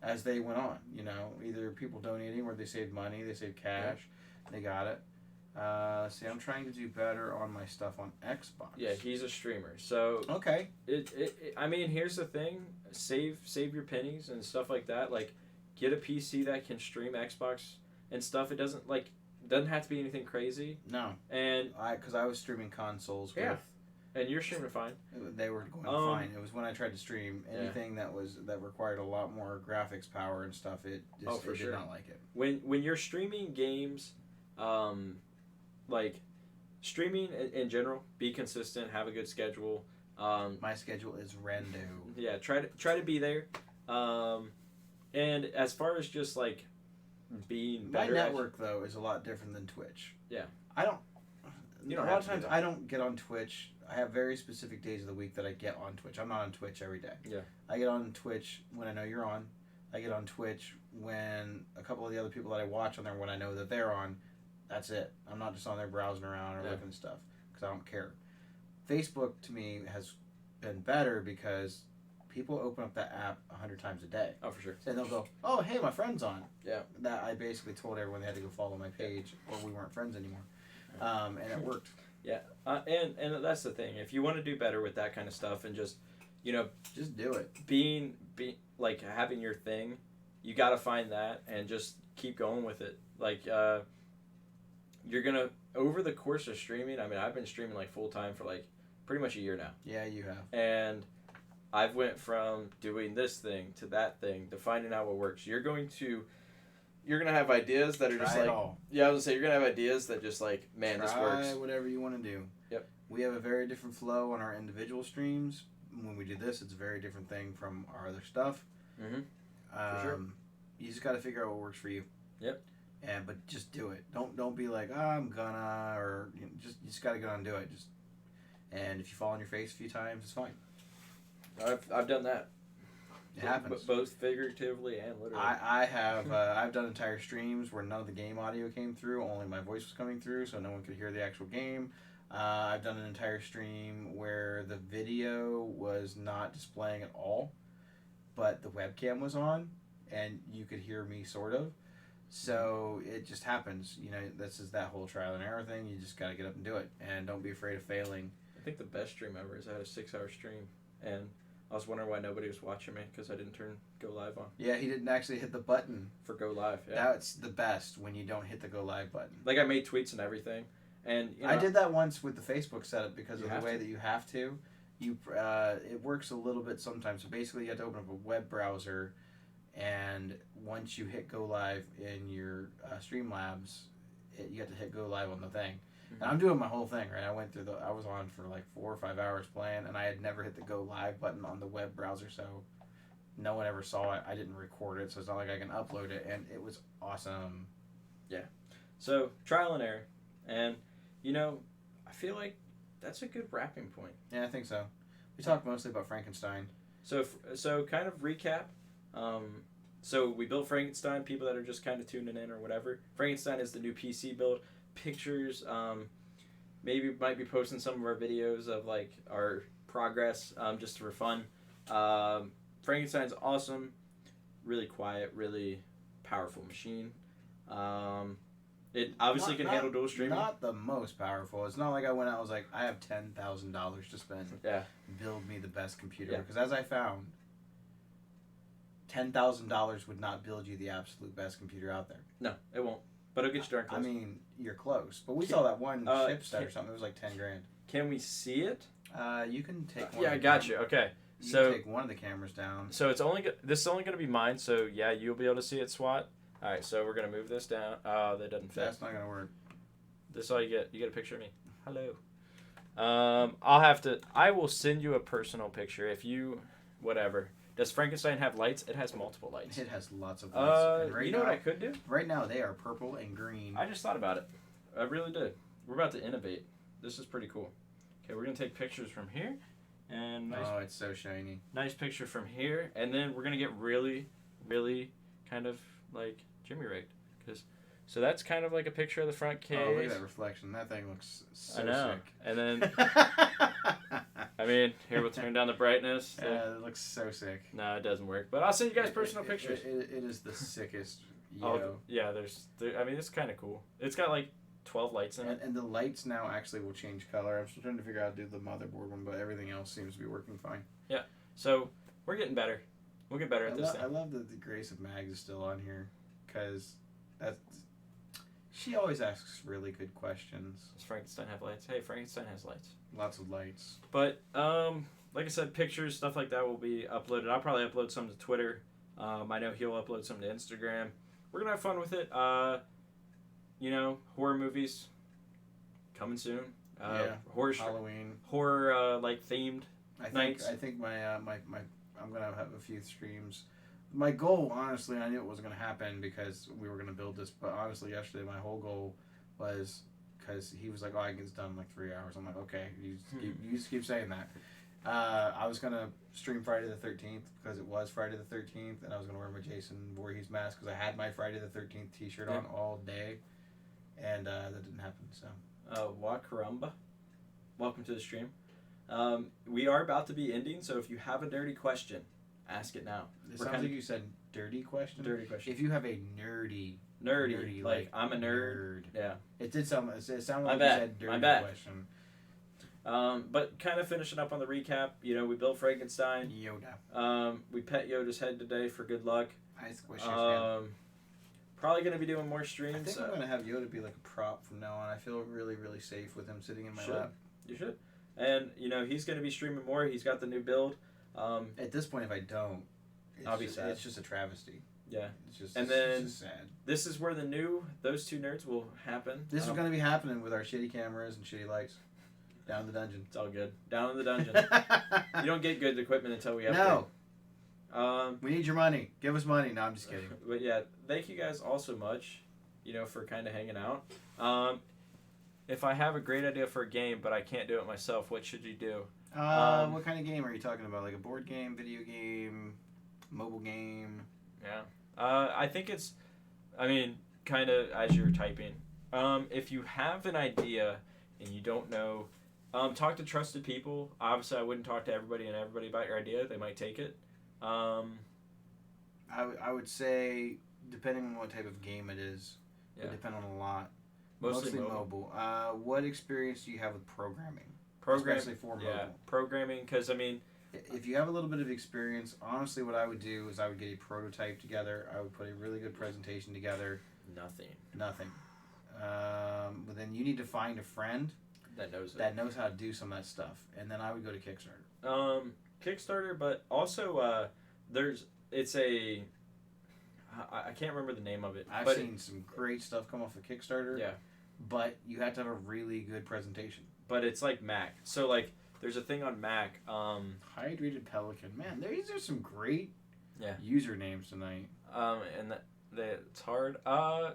as they went on. Either people donating where they saved money, they saved cash, they got it. See, I'm trying to do better on my stuff on Xbox. Yeah, he's a streamer, so okay. I mean, here's the thing: save your pennies and stuff like that. Like, get a PC that can stream Xbox and stuff. It doesn't Doesn't have to be anything crazy. No. And Because I was streaming consoles Yeah. with. And you're streaming fine. They were going fine. It was when I tried to stream anything that required a lot more graphics power and stuff. It did not like it. When you're streaming games, like streaming in general, be consistent, have a good schedule. My schedule is rando. Yeah, try to be there. And as far as just like being better, my network though is a lot different than Twitch. Yeah. I don't. You don't a have lot of to do times that. I don't get on Twitch. I have very specific days of the week that I get on Twitch. I'm not on Twitch every day. Yeah. I get on Twitch when I know you're on. I get on Twitch when a couple of the other people that I watch on there, when I know that they're on. That's it. I'm not just on there browsing around or looking at stuff because I don't care. Facebook to me has been better because people open up that app 100 times a day. Oh, for sure. And they'll go, oh, hey, my friend's on. Yeah. That I basically told everyone they had to go follow my page or we weren't friends anymore. And it worked. Yeah, and that's the thing. If you want to do better with that kind of stuff and just, just do it. Being like having your thing, you got to find that and just keep going with it. Like, you're gonna over the course of streaming. I mean, I've been streaming like full time for like pretty much a year now. Yeah, you have. And I've went from doing this thing to that thing to finding out what works. You're gonna have ideas that are just like, yeah, I was gonna say you're gonna have ideas that just like, man, this works. Try whatever you want to do. Yep. We have a very different flow on our individual streams. When we do this, it's a very different thing from our other stuff. Mm-hmm. For sure. You just got to figure out what works for you. Yep. But just do it. Don't be like, I'm gonna, or you just got to get on and do it. And if you fall on your face a few times, it's fine. I've done that. It happens. Both figuratively and literally. I have I've done entire streams where none of the game audio came through, only my voice was coming through, so no one could hear the actual game. I've done an entire stream where the video was not displaying at all, but the webcam was on, and you could hear me sort of. So it just happens. This is that whole trial and error thing. You just got to get up and do it, and don't be afraid of failing. I think the best stream ever is I had a 6-hour stream, and I was wondering why nobody was watching me because I didn't turn Go Live on. Yeah, he didn't actually hit the button. For Go Live, yeah. That's the best, when you don't hit the Go Live button. Like, I made tweets and everything. And I did that once with the Facebook setup because of the way to. that you have to. It works a little bit sometimes. So basically you have to open up a web browser, and once you hit Go Live in your Streamlabs, you have to hit Go Live on the thing. And I'm doing my whole thing, right? I was on for like 4 or 5 hours playing, and I had never hit the Go Live button on the web browser, so no one ever saw it. I didn't record it, so it's not like I can upload it, and it was awesome. Yeah. So, trial and error. And, I feel like that's a good wrapping point. Yeah, I think so. We talked mostly about Frankenstein. So kind of recap. So we built Frankenstein, people that are just kind of tuning in or whatever. Frankenstein is the new PC build. Pictures, maybe might be posting some of our videos of like our progress, just for fun. Frankenstein's awesome, really quiet, really powerful machine. It obviously can handle dual streaming. Not the most powerful. It's not like I went out and was like, I have $10,000 to spend. Yeah. Build me the best computer. Yeah. Because as I found, $10,000 would not build you the absolute best computer out there. No, it won't. But it'll get you darn close. I mean, you're close. But we saw that one chipset or something. It was like $10,000. Can we see it? You can take one. Yeah, I got you. Okay. You can take one of the cameras down. So it's this is only going to be mine. So yeah, you'll be able to see it, SWAT. All right, so we're gonna move this down. Oh, that doesn't fit. That's not gonna work. This is all you get. You get a picture of me. Hello. I will send you a personal picture if you, whatever. Does Frankenstein have lights? It has multiple lights. It has lots of lights. You know what I could do? Right now they are purple and green. I just thought about it. I really did. We're about to innovate. This is pretty cool. Okay, we're gonna take pictures from here, and oh, it's so shiny. Nice picture from here, and then we're gonna get really, really kind of like Jimmy rigged, so that's kind of like a picture of the front case. Oh, look at that reflection. That thing looks so sick. And then, I mean, here we'll turn down the brightness. Yeah, it looks so sick. No, it doesn't work. But I'll send you guys personal pictures. It is the sickest. Yeah, I mean, it's kind of cool. It's got like 12 lights in it. And the lights now actually will change color. I'm still trying to figure out how to do the motherboard one, but everything else seems to be working fine. Yeah, so we're getting better. We'll get better at this thing. I love that the Grace of Mags is still on here, because that's She always asks really good questions. Does Frankenstein have lights? Hey, Frankenstein has lights. Lots of lights. But like I said, pictures, stuff like that will be uploaded. I'll probably upload some to Twitter. I know he'll upload some to Instagram. We're gonna have fun with it. Horror movies coming soon. Halloween. Horror like themed. I nights. think my I'm gonna have a few streams. My goal, honestly, I knew it wasn't gonna happen because we were gonna build this. But honestly, yesterday my whole goal was because he was like, "Oh, I can get this done in like 3 hours." I'm like, "Okay, you just keep saying that." I was gonna stream Friday the 13th because it was Friday the 13th, and I was gonna wear my Jason Voorhees mask because I had my Friday the 13th T-shirt on all day, and that didn't happen. So, Wa Caramba, welcome to the stream. We are about to be ending, so if you have a dirty question, ask it now. It sounds like you said dirty question. Dirty question. If you have a nerdy, like I'm a nerd. Yeah. It did sound. It sounded My like bad. you said dirty My bad. question. But kind of finishing up on the recap, we built Frankenstein. Yoda. We pet Yoda's head today for good luck. I squish his head. Probably going to be doing more I streams. think I'm going to have Yoda be like a prop from now on. I feel really, really safe with him sitting in my lap. You should. And, he's going to be streaming more. He's got the new build. At this point, if I don't, I'll be sad. It's just a travesty. Yeah. It's just sad. This is where those two nerds will happen. This is going to be happening with our shitty cameras and shitty lights. Down in the dungeon. It's all good. Down in the dungeon. You don't get good equipment until we upgrade. No. We need your money. Give us money. No, I'm just kidding. But yeah, thank you guys all so much, for kind of hanging out. If I have a great idea for a game, but I can't do it myself, what should you do? What kind of game are you talking about? Like a board game, video game, mobile game? Yeah. I think it's, kind of as you're typing. If you have an idea and you don't know, talk to trusted people. Obviously, I wouldn't talk to everybody about your idea. They might take it. I would say, depending on what type of game it is, it would depend on a lot. Mostly mobile. What experience do you have with programming? Especially for mobile. Yeah, programming, because, if you have a little bit of experience, honestly, what I would do is I would get a prototype together. I would put a really good presentation together. Nothing. But then you need to find a friend that knows how to do some of that stuff, and then I would go to Kickstarter. Kickstarter, but also I can't remember the name of it. I've seen some great stuff come off of Kickstarter. Yeah, but you have to have a really good presentation. But it's like Mac, so like there's a thing on Mac. Hydrated Pelican, man, these are some great usernames tonight. And it's hard.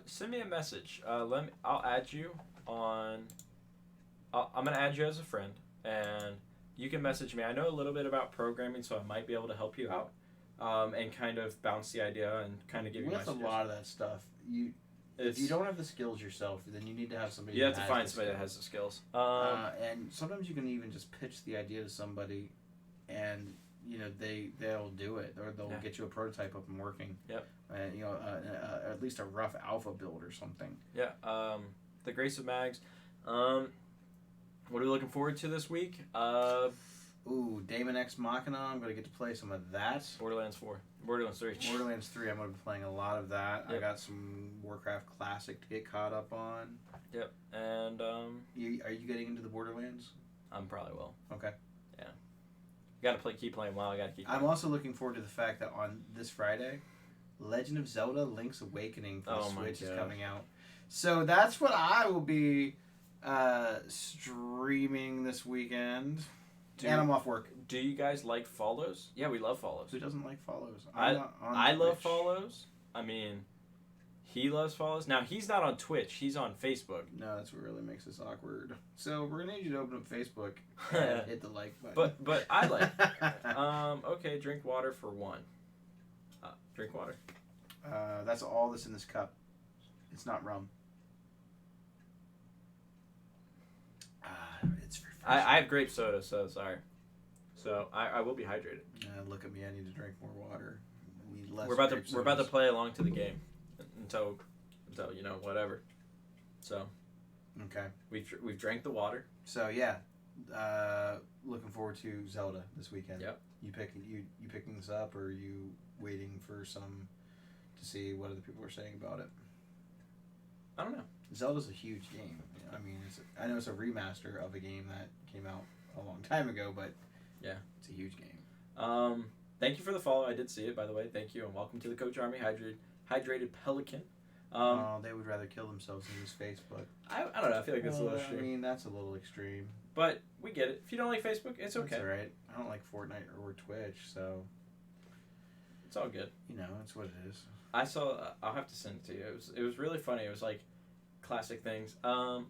Send me a message. I'll add you on. I'm gonna add you as a friend, and you can message me. I know a little bit about programming, so I might be able to help you out, and kind of bounce the idea and kind of give you my suggestions. With a lot of that stuff, if you don't have the skills yourself, then you need to have somebody. You have to find somebody that has the skills. And sometimes you can even just pitch the idea to somebody, and they'll do it, or they'll get you a prototype up and working. Yep. And at least a rough alpha build or something. Yeah. The Grace of Mags. What are we looking forward to this week? Daemon X Machina. I'm going to get to play some of that. Borderlands 4. Borderlands 3. Borderlands 3, I'm going to be playing a lot of that. Yep. I got some Warcraft Classic to get caught up on. Yep. And, are you getting into the Borderlands? I'm probably will. Okay. Yeah. Keep playing while I got to keep playing. I'm also looking forward to the fact that on this Friday, Legend of Zelda Link's Awakening for the Switch is coming out. So that's what I will be streaming this weekend. And I'm off work. Do you guys like follows? Yeah, we love follows. Who doesn't like follows? I love follows. He loves follows. Now, he's not on Twitch. He's on Facebook. No, that's what really makes this awkward. So we're going to need you to open up Facebook and hit the like button. But I like. Okay, drink water for one. Drink water. That's all that's in this cup. It's not rum. It's refreshing. I have grape soda, so sorry. So I will be hydrated. Look at me. I need to drink more water. We need less. We're about to play along to the game until whatever. So okay. We've drank the water. So yeah, looking forward to Zelda this weekend. Yep. You picking this up, or are you waiting for to see what other people are saying about it? I don't know. Zelda's a huge game. I mean, I know it's a remaster of a game that came out a long time ago, but yeah, it's a huge game. Thank you for the follow. I did see it, by the way. Thank you, and welcome to the Coach Army Hydrated Pelican. They would rather kill themselves than use Facebook. I don't know. I feel like that's a little extreme. I mean, that's a little extreme. But we get it. If you don't like Facebook, it's okay. That's all right. I don't like Fortnite or Twitch, so it's all good. You know, it's what it is. I saw. I'll have to send it to you. It was really funny. It was like classic things. Karumba.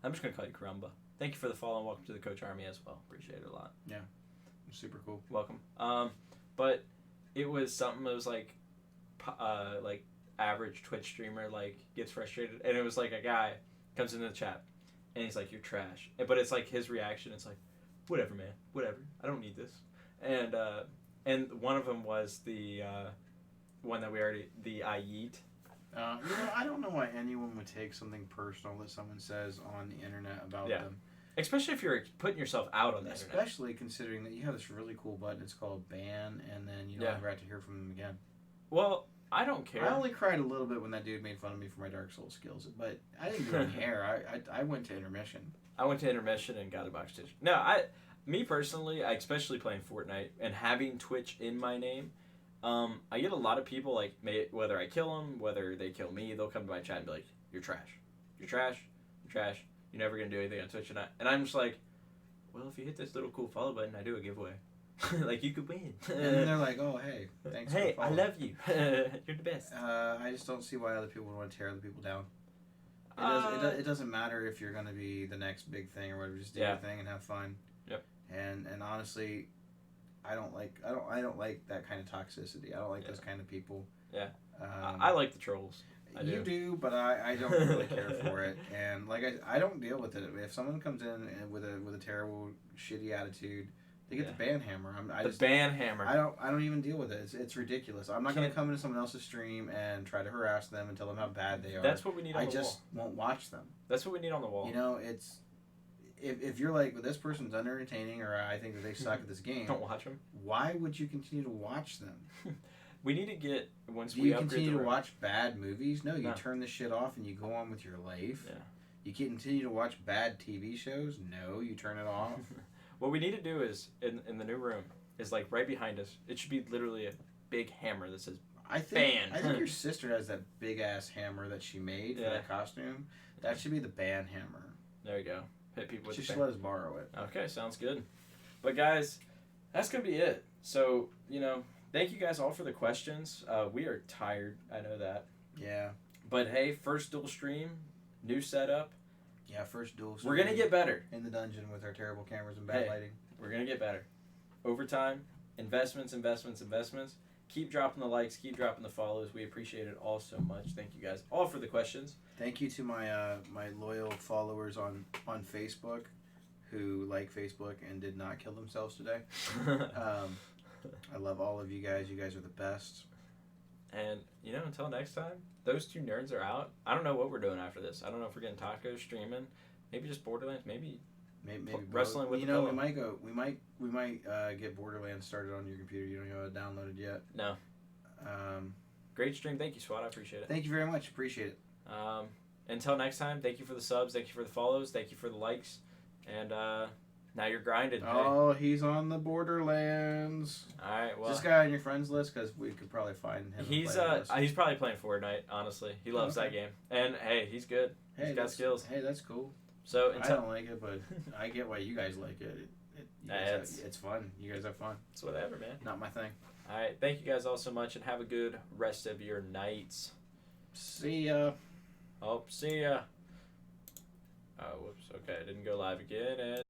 I'm just gonna call you Karumba. Thank you for the follow and welcome to the Coach Army as well. Appreciate it a lot. Yeah, super cool. Welcome. But it was something that was like average Twitch streamer like gets frustrated, and it was like a guy comes into the chat, and he's like, "You're trash," but it's like his reaction. It's like, "Whatever, man. Whatever. I don't need this." And one of them was the one that the I yeet. I don't know why anyone would take something personal that someone says on the internet about them. Especially if you're putting yourself out on the internet. Especially considering that you have this really cool button. It's called ban, and then you don't ever have to hear from them again. Well, I don't care. I only cried a little bit when that dude made fun of me for my Dark Souls skills, but I didn't do any hair. I went to intermission. I went to intermission and got a box stitch. No, me personally, especially playing Fortnite and having Twitch in my name, I get a lot of people, like, whether I kill them, whether they kill me, they'll come to my chat and be like, "You're trash. You're trash. You're trash. You're never going to do anything on Twitch." And I'm just like, well, if you hit this little cool follow button, I do a giveaway. Like, you could win. And then they're like, "Oh, hey, thanks for I love you. You're the best." I just don't see why other people would want to tear other people down. It doesn't matter if you're going to be the next big thing or whatever. Just do your thing and have fun. Yep. And honestly, I don't like that kind of toxicity. I don't like those kind of people. Yeah. I like the trolls. You do, but I don't really care for it. And like I don't deal with it. If someone comes in with a terrible, shitty attitude, they get the ban hammer. Ban hammer. I don't even deal with it. It's ridiculous. I'm not going to come into someone else's stream and try to harass them and tell them how bad they are. That's what we need on the wall. I just won't watch them. That's what we need on the wall. You know, it's if you're like, well, this person's unentertaining, or I think that they suck at this game. Don't watch them. Why would you continue to watch them? We need to get Do you continue to watch bad movies? No, you turn the shit off and you go on with your life. Yeah. You continue to watch bad TV shows? No, you turn it off. What we need to do is in the new room is like right behind us. It should be literally a big hammer that says ban. I think your sister has that big ass hammer that she made for that costume. That should be the ban hammer. There you go. Hit people with she the should ban. let us borrow it. Okay, sounds good. But guys, that's gonna be it. So thank you guys all for the questions. We are tired. I know that. Yeah. But hey, first dual stream, new setup. Yeah, first dual stream. We're gonna get better in the dungeon with our terrible cameras and bad lighting. We're gonna get better. Over time, investments. Keep dropping the likes, keep dropping the follows. We appreciate it all so much. Thank you guys all for the questions. Thank you to my my loyal followers on Facebook who like Facebook and did not kill themselves today. I love all of you guys. You guys are the best. And, until next time, those two nerds are out. I don't know what we're doing after this. I don't know if we're getting tacos, streaming, maybe just Borderlands, maybe wrestling with we might go. We might get Borderlands started on your computer. You don't know how to download it yet. No. Great stream. Thank you, SWAT. I appreciate it. Thank you very much. Appreciate it. Until next time, thank you for the subs. Thank you for the follows. Thank you for the likes. And now you're grinding. Oh, he's on the Borderlands. All right. Well, is this guy on your friends list? Because we could probably find him. He's probably playing Fortnite. Honestly, he loves that game. And hey, he's good. He's got skills. Hey, that's cool. So I don't like it, but I get why you guys like it. It's fun. You guys have fun. It's whatever, man. Not my thing. All right. Thank you guys all so much, and have a good rest of your nights. See ya. Oh, see ya. Oh, whoops. Okay, I didn't go live again. And